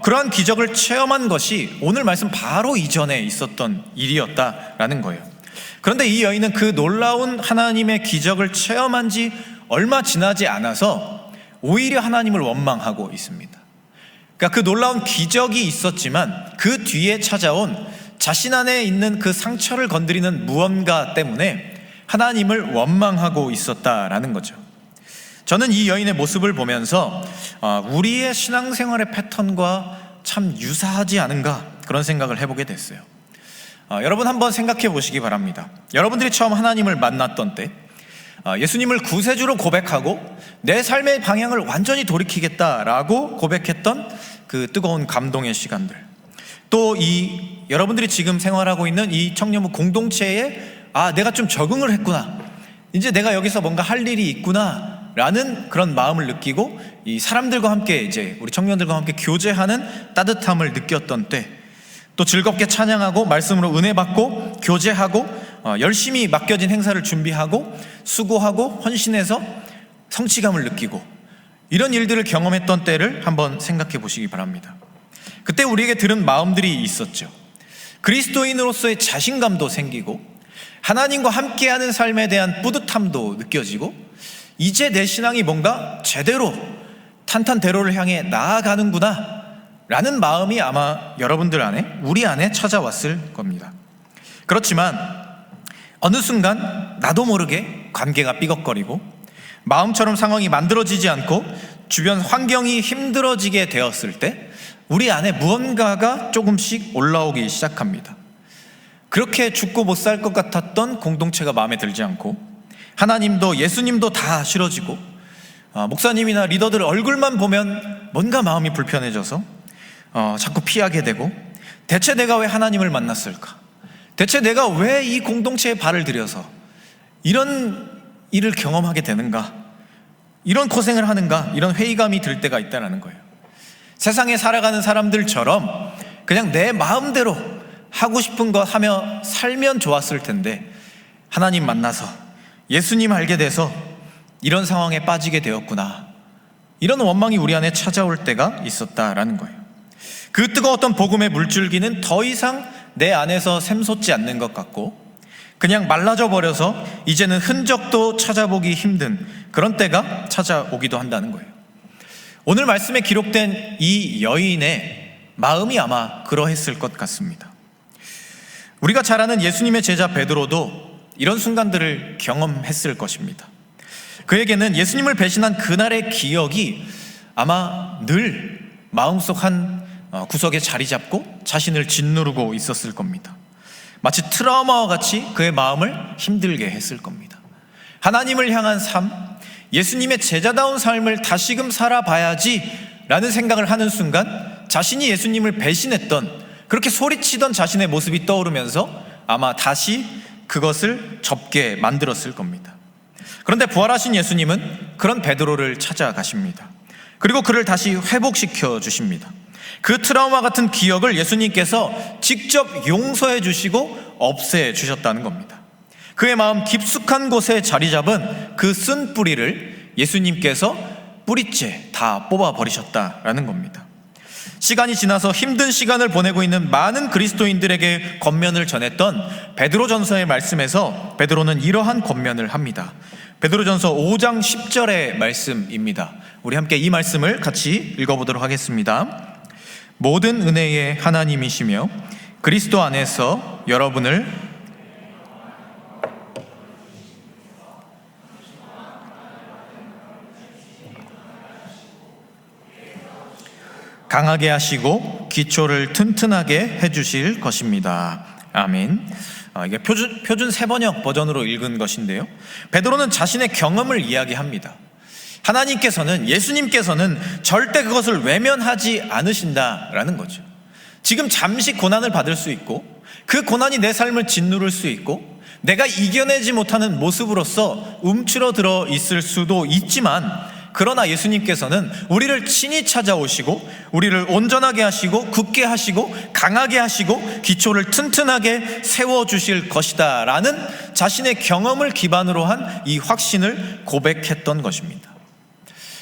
그러한 기적을 체험한 것이 오늘 말씀 바로 이전에 있었던 일이었다라는 거예요. 그런데 이 여인은 그 놀라운 하나님의 기적을 체험한 지 얼마 지나지 않아서 오히려 하나님을 원망하고 있습니다. 그러니까 그 놀라운 기적이 있었지만 그 뒤에 찾아온 자신 안에 있는 그 상처를 건드리는 무언가 때문에 하나님을 원망하고 있었다라는 거죠. 저는 이 여인의 모습을 보면서 우리의 신앙생활의 패턴과 참 유사하지 않은가 그런 생각을 해보게 됐어요. 여러분 한번 생각해 보시기 바랍니다. 여러분들이 처음 하나님을 만났던 때 예수님을 구세주로 고백하고 내 삶의 방향을 완전히 돌이키겠다라고 고백했던 그 뜨거운 감동의 시간들, 또 여러분들이 지금 생활하고 있는 이 청년부 공동체에 내가 좀 적응을 했구나, 이제 내가 여기서 뭔가 할 일이 있구나 라는 그런 마음을 느끼고 이 사람들과 함께, 이제 우리 청년들과 함께 교제하는 따뜻함을 느꼈던 때, 또 즐겁게 찬양하고 말씀으로 은혜 받고 교제하고 열심히 맡겨진 행사를 준비하고 수고하고 헌신해서 성취감을 느끼고, 이런 일들을 경험했던 때를 한번 생각해 보시기 바랍니다. 그때 우리에게 들은 마음들이 있었죠. 그리스도인으로서의 자신감도 생기고 하나님과 함께하는 삶에 대한 뿌듯함도 느껴지고, 이제 내 신앙이 뭔가 제대로 탄탄대로를 향해 나아가는구나 라는 마음이 아마 여러분들 안에, 우리 안에 찾아왔을 겁니다. 그렇지만 어느 순간 나도 모르게 관계가 삐걱거리고 마음처럼 상황이 만들어지지 않고 주변 환경이 힘들어지게 되었을 때 우리 안에 무언가가 조금씩 올라오기 시작합니다. 그렇게 죽고 못 살 것 같았던 공동체가 마음에 들지 않고, 하나님도 예수님도 다 싫어지고, 목사님이나 리더들 얼굴만 보면 뭔가 마음이 불편해져서 자꾸 피하게 되고, 대체 내가 왜 하나님을 만났을까? 대체 내가 왜 이 공동체에 발을 들여서 이런 일을 경험하게 되는가? 이런 고생을 하는가? 이런 회의감이 들 때가 있다는 거예요. 세상에 살아가는 사람들처럼 그냥 내 마음대로 하고 싶은 거 하며 살면 좋았을 텐데, 하나님 만나서 예수님 알게 돼서 이런 상황에 빠지게 되었구나, 이런 원망이 우리 안에 찾아올 때가 있었다라는 거예요. 그 뜨거웠던 복음의 물줄기는 더 이상 내 안에서 샘솟지 않는 것 같고, 그냥 말라져 버려서 이제는 흔적도 찾아보기 힘든 그런 때가 찾아오기도 한다는 거예요. 오늘 말씀에 기록된 이 여인의 마음이 아마 그러했을 것 같습니다. 우리가 잘 아는 예수님의 제자 베드로도 이런 순간들을 경험했을 것입니다. 그에게는 예수님을 배신한 그날의 기억이 아마 늘 마음속 한 구석에 자리 잡고 자신을 짓누르고 있었을 겁니다. 마치 트라우마와 같이 그의 마음을 힘들게 했을 겁니다. 하나님을 향한 삶, 예수님의 제자다운 삶을 다시금 살아봐야지 라는 생각을 하는 순간 자신이 예수님을 배신했던, 그렇게 소리치던 자신의 모습이 떠오르면서 아마 다시 그것을 접게 만들었을 겁니다. 그런데 부활하신 예수님은 그런 베드로를 찾아가십니다. 그리고 그를 다시 회복시켜 주십니다. 그 트라우마 같은 기억을 예수님께서 직접 용서해 주시고 없애 주셨다는 겁니다. 그의 마음 깊숙한 곳에 자리 잡은 그 쓴 뿌리를 예수님께서 뿌리째 다 뽑아버리셨다라는 겁니다. 시간이 지나서 힘든 시간을 보내고 있는 많은 그리스도인들에게 권면을 전했던 베드로전서의 말씀에서 베드로는 이러한 권면을 합니다. 베드로전서 5장 10절의 말씀입니다. 우리 함께 이 말씀을 같이 읽어보도록 하겠습니다. 모든 은혜의 하나님이시며 그리스도 안에서 여러분을 강하게 하시고 기초를 튼튼하게 해주실 것입니다. 아멘. 이게 표준 세번역 버전으로 읽은 것인데요, 베드로는 자신의 경험을 이야기합니다. 하나님께서는, 예수님께서는 절대 그것을 외면하지 않으신다라는 거죠. 지금 잠시 고난을 받을 수 있고, 그 고난이 내 삶을 짓누를 수 있고, 내가 이겨내지 못하는 모습으로서 움츠러들어 있을 수도 있지만, 그러나 예수님께서는 우리를 친히 찾아오시고 우리를 온전하게 하시고 굳게 하시고 강하게 하시고 기초를 튼튼하게 세워주실 것이다 라는 자신의 경험을 기반으로 한 이 확신을 고백했던 것입니다.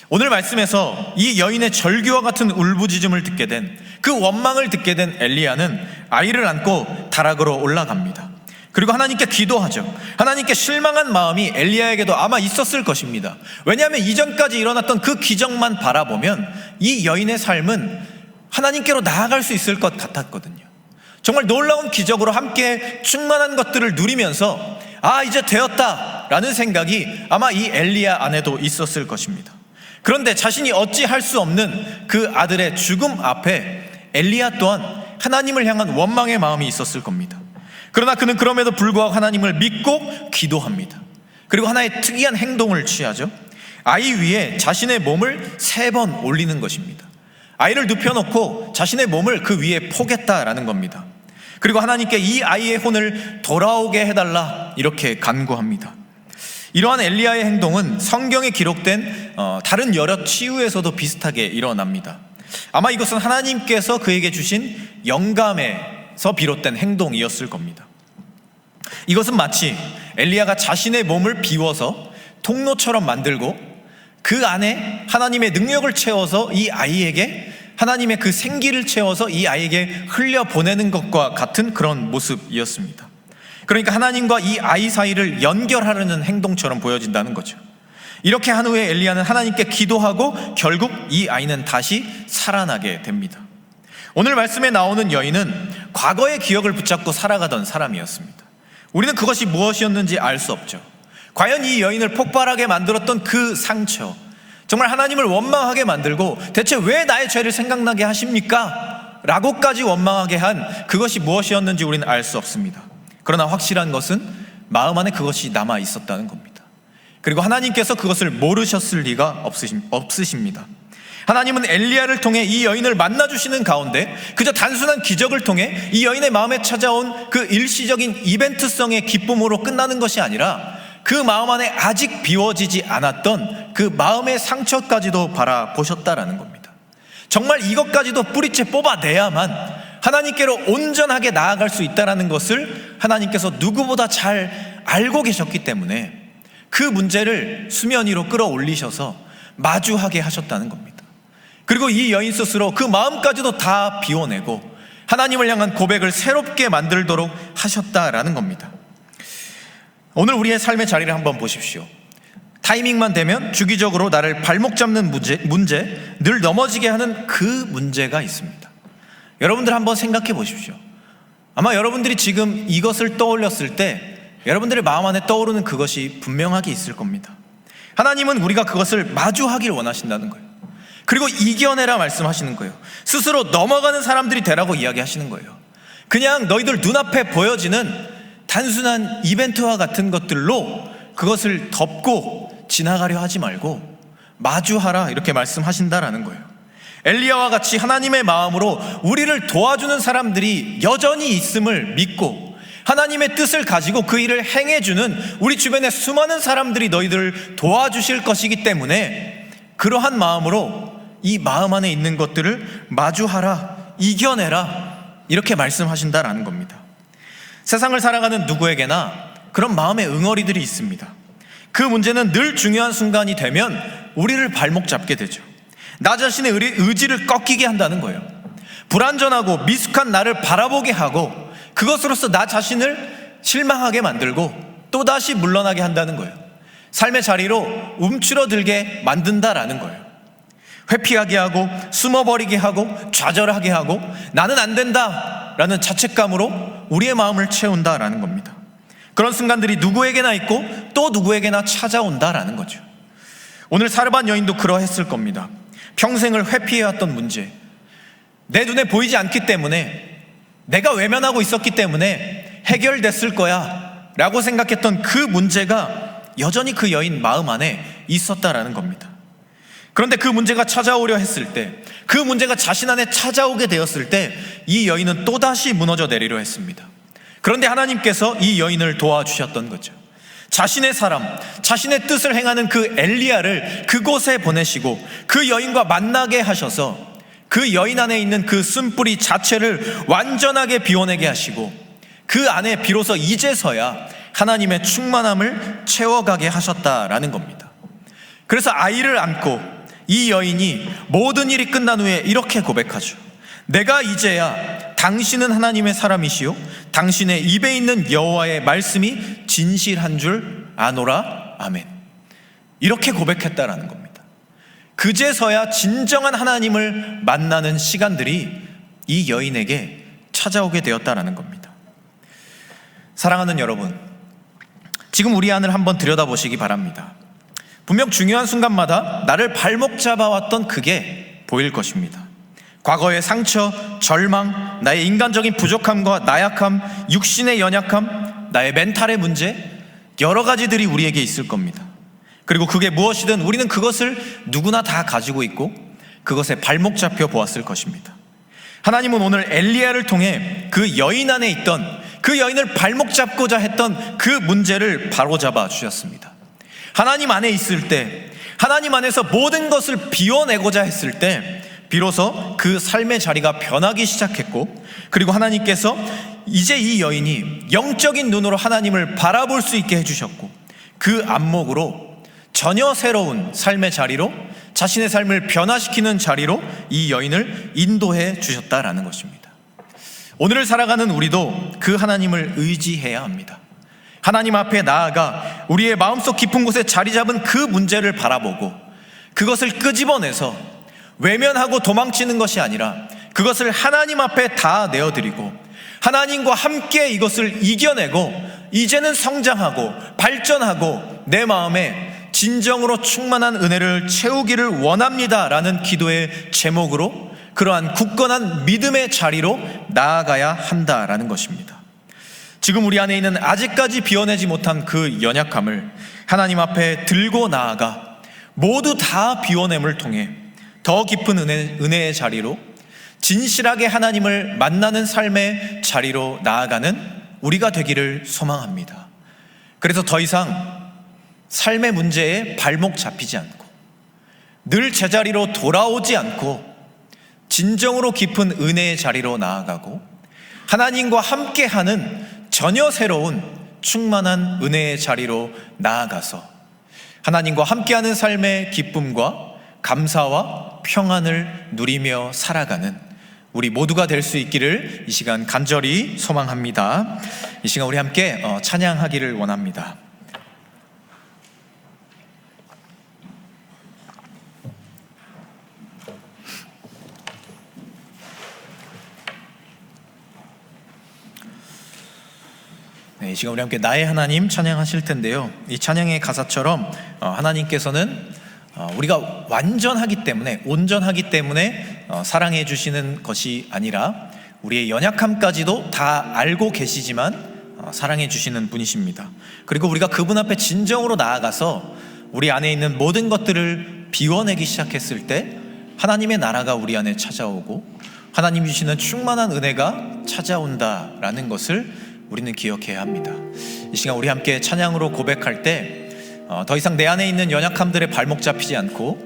오늘 말씀에서 이 여인의 절규와 같은 울부짖음을 듣게 된, 그 원망을 듣게 된 엘리야는 아이를 안고 다락으로 올라갑니다. 그리고 하나님께 기도하죠. 하나님께 실망한 마음이 엘리야에게도 아마 있었을 것입니다. 왜냐하면 이전까지 일어났던 그 기적만 바라보면 이 여인의 삶은 하나님께로 나아갈 수 있을 것 같았거든요. 정말 놀라운 기적으로 함께 충만한 것들을 누리면서 이제 되었다 라는 생각이 아마 이 엘리야 안에도 있었을 것입니다. 그런데 자신이 어찌할 수 없는 그 아들의 죽음 앞에 엘리야 또한 하나님을 향한 원망의 마음이 있었을 겁니다. 그러나 그는 그럼에도 불구하고 하나님을 믿고 기도합니다. 그리고 하나의 특이한 행동을 취하죠. 아이 위에 자신의 몸을 3번 올리는 것입니다. 아이를 눕혀놓고 자신의 몸을 그 위에 포겠다라는 겁니다. 그리고 하나님께 이 아이의 혼을 돌아오게 해달라 이렇게 간구합니다. 이러한 엘리야의 행동은 성경에 기록된 다른 여러 치유에서도 비슷하게 일어납니다. 아마 이것은 하나님께서 그에게 주신 영감에서 비롯된 행동이었을 겁니다. 이것은 마치 엘리야가 자신의 몸을 비워서 통로처럼 만들고 그 안에 하나님의 능력을 채워서 이 아이에게, 하나님의 그 생기를 채워서 이 아이에게 흘려보내는 것과 같은 그런 모습이었습니다. 그러니까 하나님과 이 아이 사이를 연결하려는 행동처럼 보여진다는 거죠. 이렇게 한 후에 엘리야는 하나님께 기도하고 결국 이 아이는 다시 살아나게 됩니다. 오늘 말씀에 나오는 여인은 과거의 기억을 붙잡고 살아가던 사람이었습니다. 우리는 그것이 무엇이었는지 알 수 없죠. 과연 이 여인을 폭발하게 만들었던 그 상처, 정말 하나님을 원망하게 만들고 대체 왜 나의 죄를 생각나게 하십니까? 라고까지 원망하게 한 그것이 무엇이었는지 우리는 알 수 없습니다. 그러나 확실한 것은 마음 안에 그것이 남아 있었다는 겁니다. 그리고 하나님께서 그것을 모르셨을 리가 없으십니다. 하나님은 엘리야를 통해 이 여인을 만나주시는 가운데 그저 단순한 기적을 통해 이 여인의 마음에 찾아온 그 일시적인 이벤트성의 기쁨으로 끝나는 것이 아니라 그 마음 안에 아직 비워지지 않았던 그 마음의 상처까지도 바라보셨다라는 겁니다. 정말 이것까지도 뿌리째 뽑아내야만 하나님께로 온전하게 나아갈 수 있다는 것을 하나님께서 누구보다 잘 알고 계셨기 때문에 그 문제를 수면 위로 끌어올리셔서 마주하게 하셨다는 겁니다. 그리고 이 여인 스스로 그 마음까지도 다 비워내고 하나님을 향한 고백을 새롭게 만들도록 하셨다라는 겁니다. 오늘 우리의 삶의 자리를 한번 보십시오. 타이밍만 되면 주기적으로 나를 발목 잡는 문제, 늘 넘어지게 하는 그 문제가 있습니다. 여러분들 한번 생각해 보십시오. 아마 여러분들이 지금 이것을 떠올렸을 때 여러분들의 마음 안에 떠오르는 그것이 분명하게 있을 겁니다. 하나님은 우리가 그것을 마주하길 원하신다는 거예요. 그리고 이겨내라 말씀하시는 거예요. 스스로 넘어가는 사람들이 되라고 이야기하시는 거예요. 그냥 너희들 눈앞에 보여지는 단순한 이벤트와 같은 것들로 그것을 덮고 지나가려 하지 말고 마주하라, 이렇게 말씀하신다라는 거예요. 엘리야와 같이 하나님의 마음으로 우리를 도와주는 사람들이 여전히 있음을 믿고 하나님의 뜻을 가지고 그 일을 행해주는 우리 주변의 수많은 사람들이 너희들을 도와주실 것이기 때문에 그러한 마음으로 이 마음 안에 있는 것들을 마주하라, 이겨내라, 이렇게 말씀하신다라는 겁니다. 세상을 살아가는 누구에게나 그런 마음의 응어리들이 있습니다. 그 문제는 늘 중요한 순간이 되면 우리를 발목 잡게 되죠. 나 자신의 의지를 꺾이게 한다는 거예요. 불완전하고 미숙한 나를 바라보게 하고 그것으로서 나 자신을 실망하게 만들고 또다시 물러나게 한다는 거예요. 삶의 자리로 움츠러들게 만든다라는 거예요. 회피하게 하고 숨어버리게 하고 좌절하게 하고 나는 안 된다라는 자책감으로 우리의 마음을 채운다라는 겁니다. 그런 순간들이 누구에게나 있고 또 누구에게나 찾아온다라는 거죠. 오늘 사르밧 여인도 그러했을 겁니다. 평생을 회피해왔던 문제, 내 눈에 보이지 않기 때문에, 내가 외면하고 있었기 때문에 해결됐을 거야 라고 생각했던 그 문제가 여전히 그 여인 마음 안에 있었다라는 겁니다. 그런데 그 문제가 찾아오려 했을 때, 그 문제가 자신 안에 찾아오게 되었을 때 이 여인은 또다시 무너져 내리려 했습니다. 그런데 하나님께서 이 여인을 도와주셨던 거죠. 자신의 사람, 자신의 뜻을 행하는 그 엘리야를 그곳에 보내시고 그 여인과 만나게 하셔서 그 여인 안에 있는 그 쓴뿌리 자체를 완전하게 비워내게 하시고 그 안에 비로소 이제서야 하나님의 충만함을 채워가게 하셨다라는 겁니다. 그래서 아이를 안고 이 여인이 모든 일이 끝난 후에 이렇게 고백하죠. 내가 이제야 당신은 하나님의 사람이시요 당신의 입에 있는 여호와의 말씀이 진실한 줄 아노라. 아멘. 이렇게 고백했다라는 겁니다. 그제서야 진정한 하나님을 만나는 시간들이 이 여인에게 찾아오게 되었다라는 겁니다. 사랑하는 여러분, 지금 우리 안을 한번 들여다보시기 바랍니다. 분명 중요한 순간마다 나를 발목 잡아왔던 그게 보일 것입니다. 과거의 상처, 절망, 나의 인간적인 부족함과 나약함, 육신의 연약함, 나의 멘탈의 문제, 여러 가지들이 우리에게 있을 겁니다. 그리고 그게 무엇이든 우리는 그것을 누구나 다 가지고 있고 그것에 발목 잡혀 보았을 것입니다. 하나님은 오늘 엘리야를 통해 그 여인 안에 있던, 그 여인을 발목 잡고자 했던 그 문제를 바로잡아 주셨습니다. 하나님 안에 있을 때, 하나님 안에서 모든 것을 비워내고자 했을 때 비로소 그 삶의 자리가 변하기 시작했고, 그리고 하나님께서 이제 이 여인이 영적인 눈으로 하나님을 바라볼 수 있게 해주셨고 그 안목으로 전혀 새로운 삶의 자리로, 자신의 삶을 변화시키는 자리로 이 여인을 인도해 주셨다라는 것입니다. 오늘을 살아가는 우리도 그 하나님을 의지해야 합니다. 하나님 앞에 나아가 우리의 마음속 깊은 곳에 자리 잡은 그 문제를 바라보고 그것을 끄집어내서 외면하고 도망치는 것이 아니라 그것을 하나님 앞에 다 내어드리고 하나님과 함께 이것을 이겨내고 이제는 성장하고 발전하고 내 마음에 진정으로 충만한 은혜를 채우기를 원합니다 라는 기도의 제목으로 그러한 굳건한 믿음의 자리로 나아가야 한다라는 것입니다. 지금 우리 안에 있는 아직까지 비워내지 못한 그 연약함을 하나님 앞에 들고 나아가 모두 다 비워냄을 통해 더 깊은 은혜의 자리로, 진실하게 하나님을 만나는 삶의 자리로 나아가는 우리가 되기를 소망합니다. 그래서 더 이상 삶의 문제에 발목 잡히지 않고 늘 제자리로 돌아오지 않고 진정으로 깊은 은혜의 자리로 나아가고 하나님과 함께하는 전혀 새로운 충만한 은혜의 자리로 나아가서 하나님과 함께하는 삶의 기쁨과 감사와 평안을 누리며 살아가는 우리 모두가 될 수 있기를 이 시간 간절히 소망합니다. 이 시간 우리 함께 찬양하기를 원합니다. 네, 이 시간 우리 함께 나의 하나님 찬양하실 텐데요. 이 찬양의 가사처럼 하나님께서는 우리가 완전하기 때문에, 온전하기 때문에 사랑해 주시는 것이 아니라 우리의 연약함까지도 다 알고 계시지만 사랑해 주시는 분이십니다. 그리고 우리가 그분 앞에 진정으로 나아가서 우리 안에 있는 모든 것들을 비워내기 시작했을 때 하나님의 나라가 우리 안에 찾아오고 하나님이 주시는 충만한 은혜가 찾아온다라는 것을 우리는 기억해야 합니다. 이 시간 우리 함께 찬양으로 고백할 때 더 이상 내 안에 있는 연약함들에 발목 잡히지 않고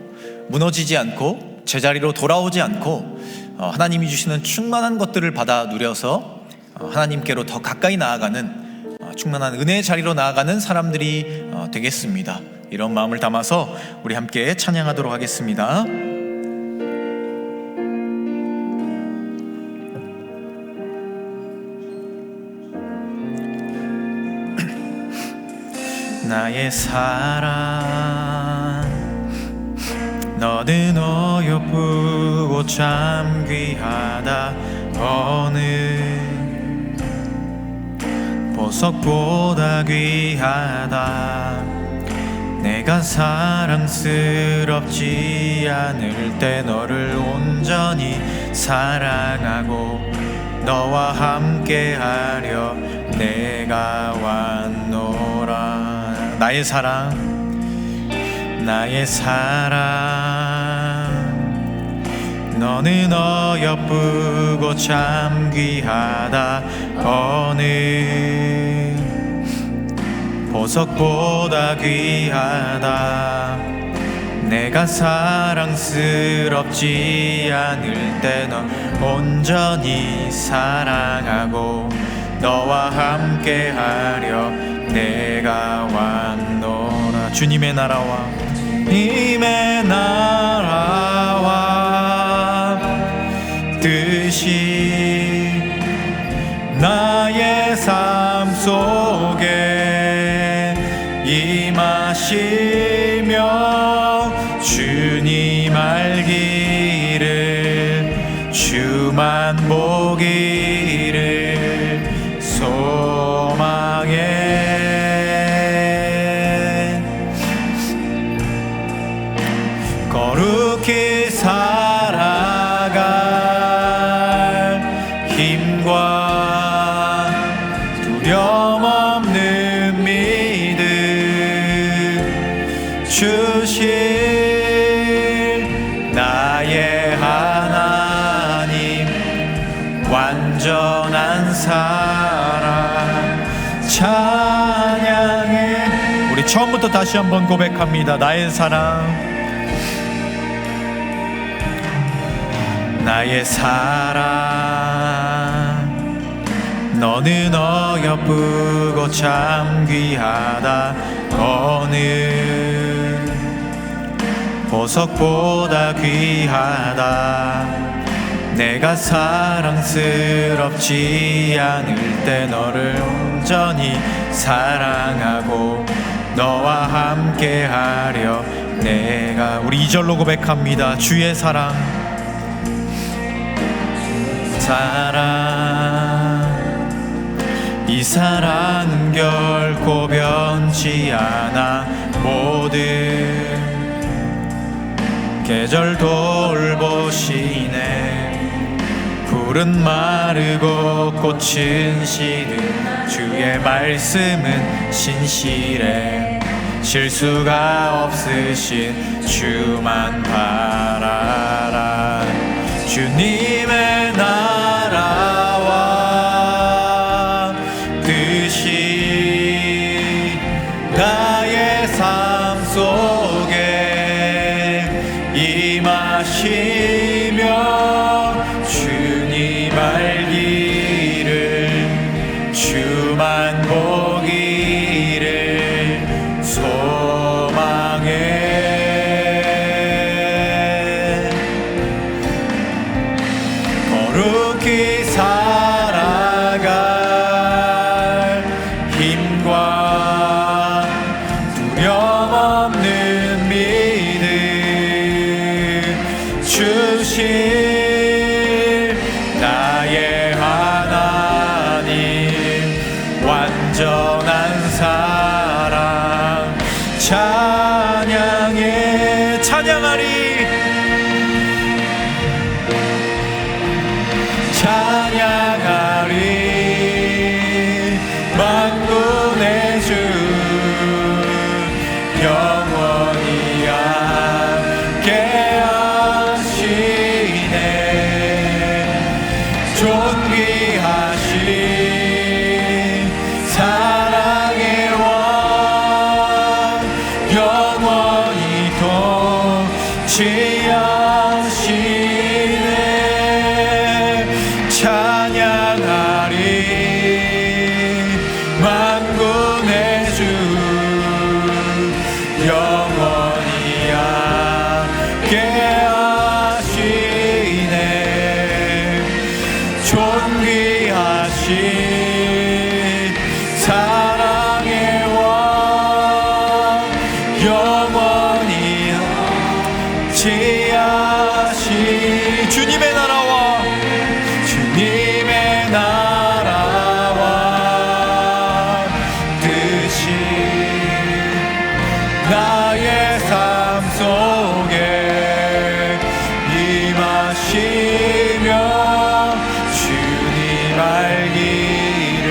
무너지지 않고 제자리로 돌아오지 않고 하나님이 주시는 충만한 것들을 받아 누려서 하나님께로 더 가까이 나아가는 충만한 은혜의 자리로 나아가는 사람들이 되겠습니다. 이런 마음을 담아서 우리 함께 찬양하도록 하겠습니다. 나의 사랑 너는 어여쁘고 참 귀하다. 어느 보석보다 귀하다. 내가 사랑스럽지 않을 때 너를 온전히 사랑하고 너와 함께하려 내가 왔노라. 나의 사랑 너는 어여쁘고 참 귀하다. 어느 보석보다 귀하다. 내가 사랑스럽지 않을 때 너 온전히 사랑하고 너와 함께하려 내가 왔노라. 주님의 나라와 님의 나라와 뜻이 나의 삶 속에 임하시며 주님 알기를 주만 보기를 소망해. 거룩히 살아갈 힘과 두려움 없는 믿음 주실 나의 하나님. 완전한 사랑 찬양해. 우리 처음부터 다시 한번 고백합니다. 나의 사랑 너는 어여쁘고 참 귀하다. 어느 보석보다 귀하다. 내가 사랑스럽지 않을 때 너를 온전히 사랑하고 너와 함께하려 내가. 우리 2절로 고백합니다. 주의 사랑 이 사랑은 결코 변치 않아. 모든 계절 돌보시네. 풀은 마르고 꽃은 시든 주의 말씀은 신실해. 실수가 없으신 주만 바라라. 주님의 나라와 뜻이 나의 삶 속에 임하시며 주님 알기를 주만 보기를 소망해. 거룩히 살아갈 힘과 두려움 없는 믿음 주실 나의 하나님. 완전 향해 찬양하리 찬양하리 만군의 주 영원히 함께 하시네 존귀하신 사랑의 왕 영원히 통치하시네 찬양하리 만군의 주 영원히 함께 하시네 존귀하신 사랑의 왕 영원히 지하신 주님의 나라와 주님의 나라와 뜻이 나의 삶 속에 임하시며 주님 알기를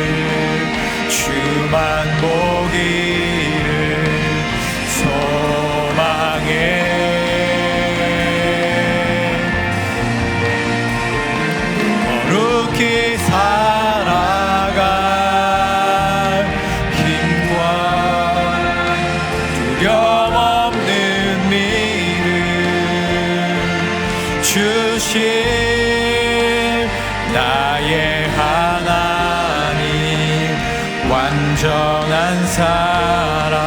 주만 보기를 소망해 거룩히 살아갈 힘과 두려움 없는 믿음 주신 나의 하나님 완전한 사랑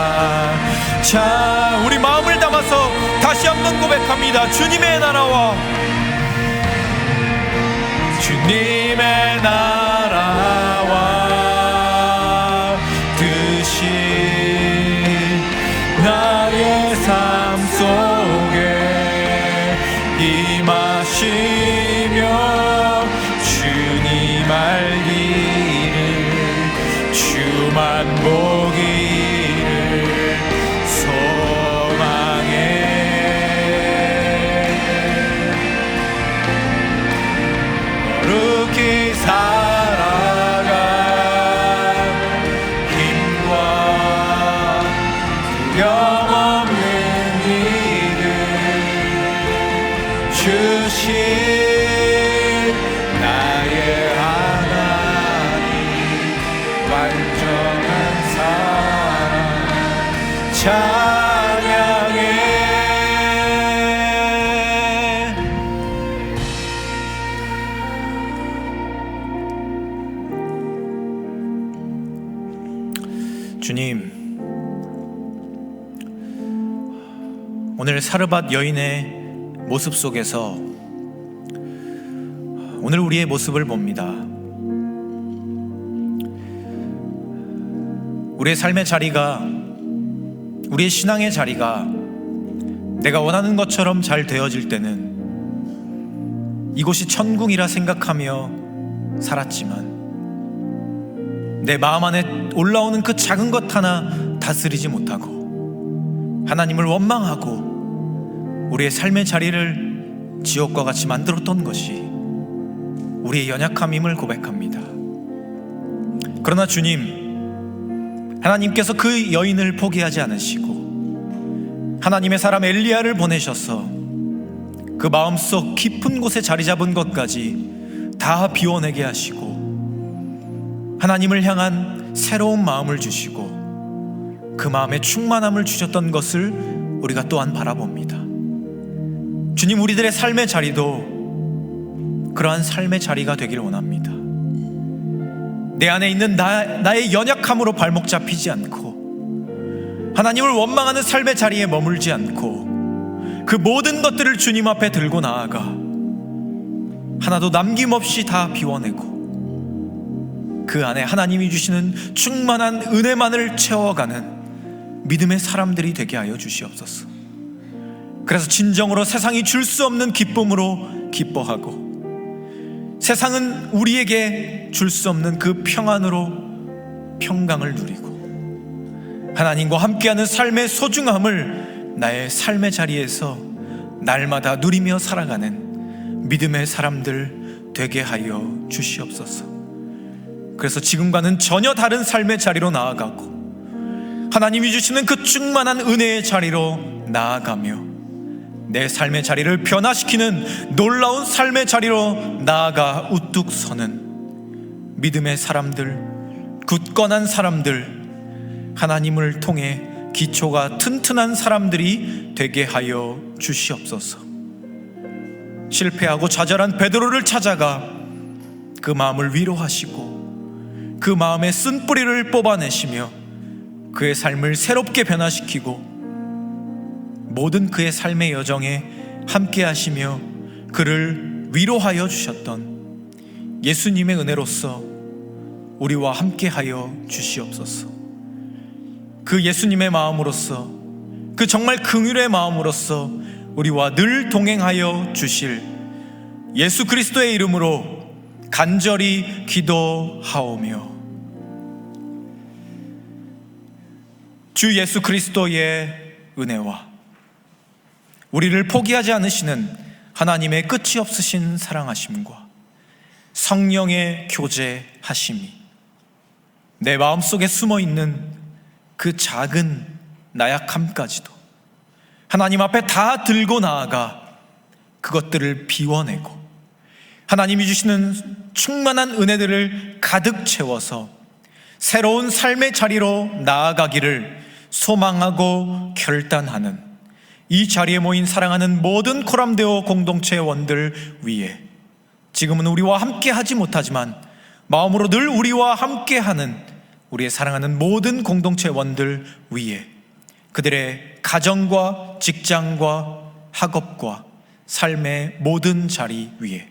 자 우리 마음을 담아서 다시 한번 고백합니다 주님의 나라와 주님의 나라와 뜻이 나의 삶 속에 임하시며 주님 알기를 주만 보기를 소망해 거룩히 살아갈 힘과 두려움 없는 믿음 주신 나의 하나님 완전한 사랑 찬양해 주님 오늘 사르밧 여인의 모습 속에서 오늘 우리의 모습을 봅니다. 우리의 삶의 자리가 우리의 신앙의 자리가 내가 원하는 것처럼 잘 되어질 때는 이곳이 천국이라 생각하며 살았지만 내 마음 안에 올라오는 그 작은 것 하나 다스리지 못하고 하나님을 원망하고 우리의 삶의 자리를 지옥과 같이 만들었던 것이 우리의 연약함임을 고백합니다. 그러나 주님, 하나님께서 그 여인을 포기하지 않으시고 하나님의 사람 엘리야를 보내셔서 그 마음속 깊은 곳에 자리 잡은 것까지 다 비워내게 하시고 하나님을 향한 새로운 마음을 주시고 그 마음에 충만함을 주셨던 것을 우리가 또한 바라봅니다. 주님, 우리들의 삶의 자리도 그러한 삶의 자리가 되길 원합니다. 내 안에 있는 나의 연약함으로 발목 잡히지 않고 하나님을 원망하는 삶의 자리에 머물지 않고 그 모든 것들을 주님 앞에 들고 나아가 하나도 남김없이 다 비워내고 그 안에 하나님이 주시는 충만한 은혜만을 채워가는 믿음의 사람들이 되게 하여 주시옵소서. 그래서 진정으로 세상이 줄 수 없는 기쁨으로 기뻐하고 세상은 우리에게 줄 수 없는 그 평안으로 평강을 누리고 하나님과 함께하는 삶의 소중함을 나의 삶의 자리에서 날마다 누리며 살아가는 믿음의 사람들 되게 하여 주시옵소서. 그래서 지금과는 전혀 다른 삶의 자리로 나아가고 하나님이 주시는 그 충만한 은혜의 자리로 나아가며 내 삶의 자리를 변화시키는 놀라운 삶의 자리로 나아가 우뚝 서는 믿음의 사람들, 굳건한 사람들, 하나님을 통해 기초가 튼튼한 사람들이 되게 하여 주시옵소서. 실패하고 좌절한 베드로를 찾아가 그 마음을 위로하시고 그 마음의 쓴뿌리를 뽑아내시며 그의 삶을 새롭게 변화시키고 모든 그의 삶의 여정에 함께 하시며 그를 위로하여 주셨던 예수님의 은혜로서 우리와 함께 하여 주시옵소서. 그 예수님의 마음으로서, 그 정말 긍휼의 마음으로서 우리와 늘 동행하여 주실 예수 그리스도의 이름으로 간절히 기도하오며 주 예수 그리스도의 은혜와 우리를 포기하지 않으시는 하나님의 끝이 없으신 사랑하심과 성령의 교제하심이 내 마음속에 숨어있는 그 작은 나약함까지도 하나님 앞에 다 들고 나아가 그것들을 비워내고 하나님이 주시는 충만한 은혜들을 가득 채워서 새로운 삶의 자리로 나아가기를 소망하고 결단하는 이 자리에 모인 사랑하는 모든 코람데오 공동체 원들 위에 지금은 우리와 함께 하지 못하지만 마음으로 늘 우리와 함께하는 우리의 사랑하는 모든 공동체 원들 위에 그들의 가정과 직장과 학업과 삶의 모든 자리 위에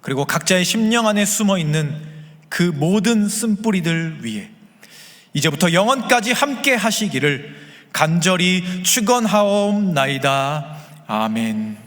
그리고 각자의 심령 안에 숨어있는 그 모든 쓴뿌리들 위에 이제부터 영원까지 함께 하시기를 간절히 축원하옵나이다. 아멘.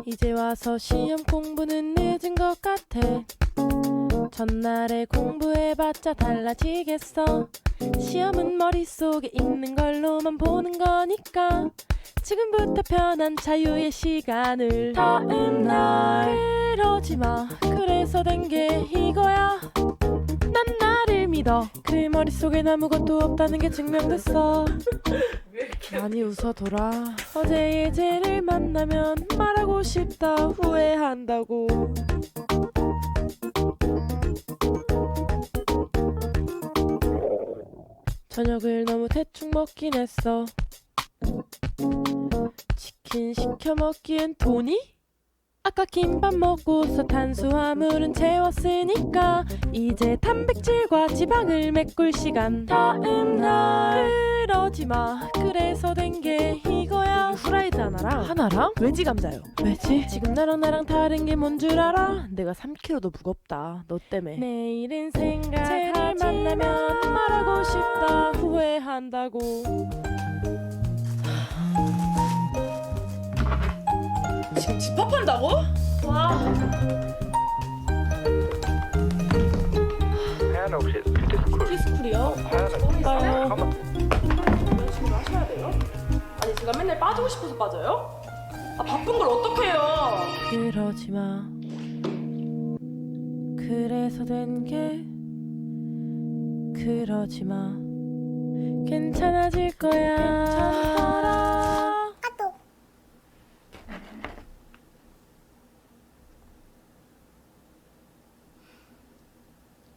이제 와서 시험 공부는 늦은 것 같아. 전날에 공부해봤자 달라지겠어. 시험은 머릿속에 있는 걸로만 보는 거니까 지금부터 편한 자유의 시간을 다음 날 그러지마. 그래서 된 게 이거야. 난 나를 믿어. 그의 머릿속엔 아무것도 없다는 게 증명됐어. 많이 웃어둬라. 어제 예제를 만나면 말하고 싶다 후회한다고. 저녁을 너무 대충 먹긴 했어. 치킨 시켜 먹기엔 돈이? 아까 김밥 먹고서 탄수화물은 채웠으니까 이제 단백질과 지방을 메꿀 시간. 다음 날 그러지마. 그래서 된 게 이거야. 후라이드 하나랑 외지 감자요. 왜지? 지금 나랑 다른 게 뭔 줄 알아? 내가 3kg 더 무겁다 너 때문에. 내일은 생각하지. 쟤를 만나면 말하고 싶다 후회한다고. 지금 집합한다고? 와. 하연아 혹시 뷰티스쿨 피스쿨이요? 하연아 열심히 하셔야 돼요? 아니 제가 맨날 빠지고 싶어서 빠져요? 아 바쁜 걸 어떡해요? 그러지마. 그래서 된 게 그러지마. 괜찮아질 거야. 괜찮아라.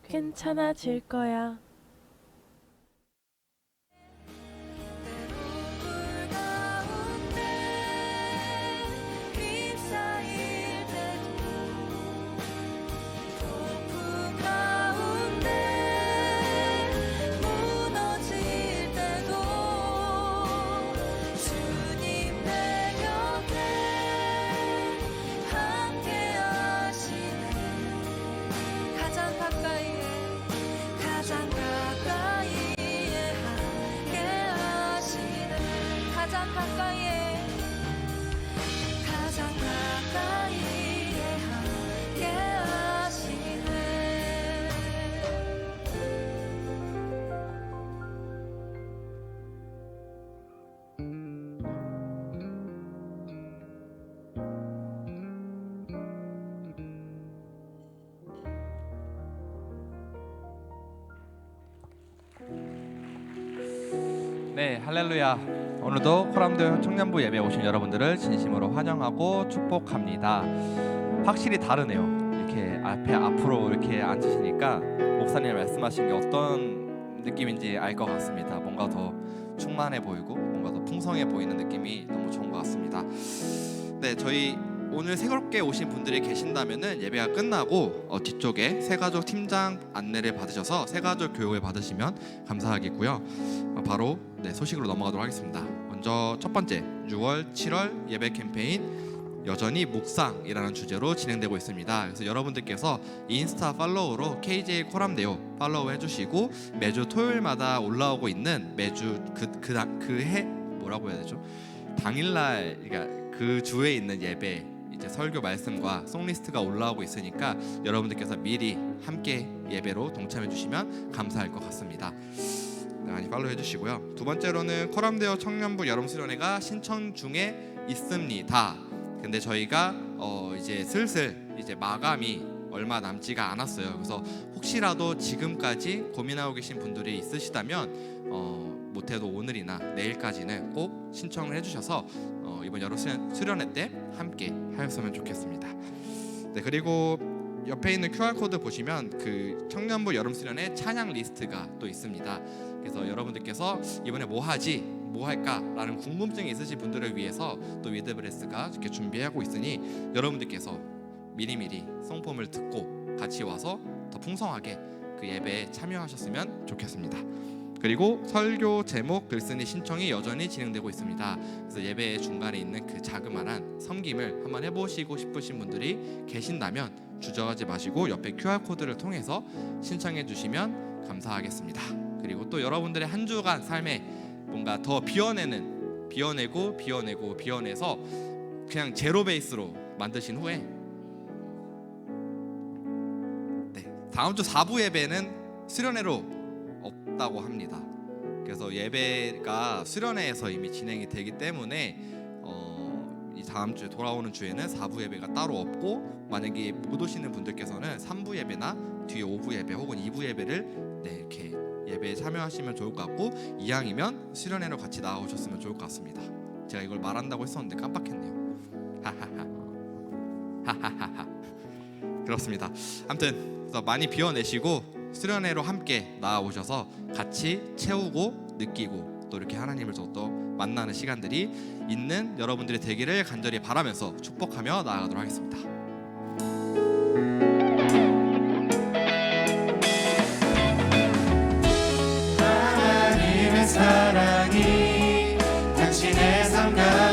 괜찮아질 거야. 네, 할렐루야. 오늘도 코람도 청년부 예배 오신 여러분들을 진심으로 환영하고 축복합니다. 확실히 다르네요. 이렇게 앞으로 이렇게 앉으시니까 목사님 말씀하신 게 어떤 느낌인지 알 것 같습니다. 뭔가 더 충만해 보이고 뭔가 더 풍성해 보이는 느낌이 너무 좋은 것 같습니다. 네, 저희 오늘 새롭게 오신 분들이 계신다면은 예배가 끝나고 뒤쪽에 새가족 팀장 안내를 받으셔서 새가족 교육을 받으시면 감사하겠고요. 바로 소식으로 넘어가도록 하겠습니다. 먼저 첫 번째 6월 7월 예배 캠페인 여전히 묵상이라는 주제로 진행되고 있습니다. 그래서 여러분들께서 인스타 팔로우로 KJ 코람데오 팔로우 해주시고 매주 토요일마다 올라오고 있는 매주 그 해 뭐라고 해야 되죠? 당일날 그러니까 그 주에 있는 예배 이제 설교 말씀과 송리스트가 올라오고 있으니까 여러분들께서 미리 함께 예배로 동참해 주시면 감사할 것 같습니다. 많이 팔로우 해주시고요. 두 번째로는 코람데오 청년부 여름 수련회가 신청 중에 있습니다. 근데 저희가 이제 슬슬 이제 마감이 얼마 남지가 않았어요. 그래서 혹시라도 지금까지 고민하고 계신 분들이 있으시다면 못해도 오늘이나 내일까지는 꼭 신청을 해주셔서 이번 여름 수련회 때 함께 하였으면 좋겠습니다. 네, 그리고 옆에 있는 QR코드 보시면 그 청년부 여름 수련회 찬양 리스트가 또 있습니다. 그래서 여러분들께서 이번에 뭐 하지? 뭐 할까라는 궁금증이 있으신 분들을 위해서 또 위드브레스가 이렇게 준비하고 있으니 여러분들께서 미리미리 송폼을 듣고 같이 와서 더 풍성하게 그 예배에 참여하셨으면 좋겠습니다. 그리고 설교 제목 글쓰기 신청이 여전히 진행되고 있습니다. 그래서 예배 중간에 있는 그 자그마한 섬김을 한번 해보시고 싶으신 분들이 계신다면 주저하지 마시고 옆에 QR코드를 통해서 신청해 주시면 감사하겠습니다. 그리고 또 여러분들의 한 주간 삶에 뭔가 더 비워내고 비워내서 그냥 제로 베이스로 만드신 후에 다음 주 4부 예배는 수련회로 없다고 합니다. 그래서 예배가 수련회에서 이미 진행이 되기 때문에 이 다음 주에 돌아오는 주에는 4부 예배가 따로 없고 만약에 못 오시는 분들께서는 3부 예배나 뒤에 5부 예배 혹은 2부 예배를 이렇게 예배에 참여하시면 좋을 것 같고 이왕이면 수련회로 같이 나오셨으면 좋을 것 같습니다. 제가 이걸 말한다고 했었는데 깜빡했네요. 하하하. 그렇습니다. 아무튼 그래서 많이 비워내시고 수련회로 함께 나와오셔서 같이 채우고 느끼고 또 이렇게 하나님을 또 만나는 시간들이 있는 여러분들이 되기를 간절히 바라면서 축복하며 나아가도록 하겠습니다. 하나님의 사랑이 당신의 삶 가운데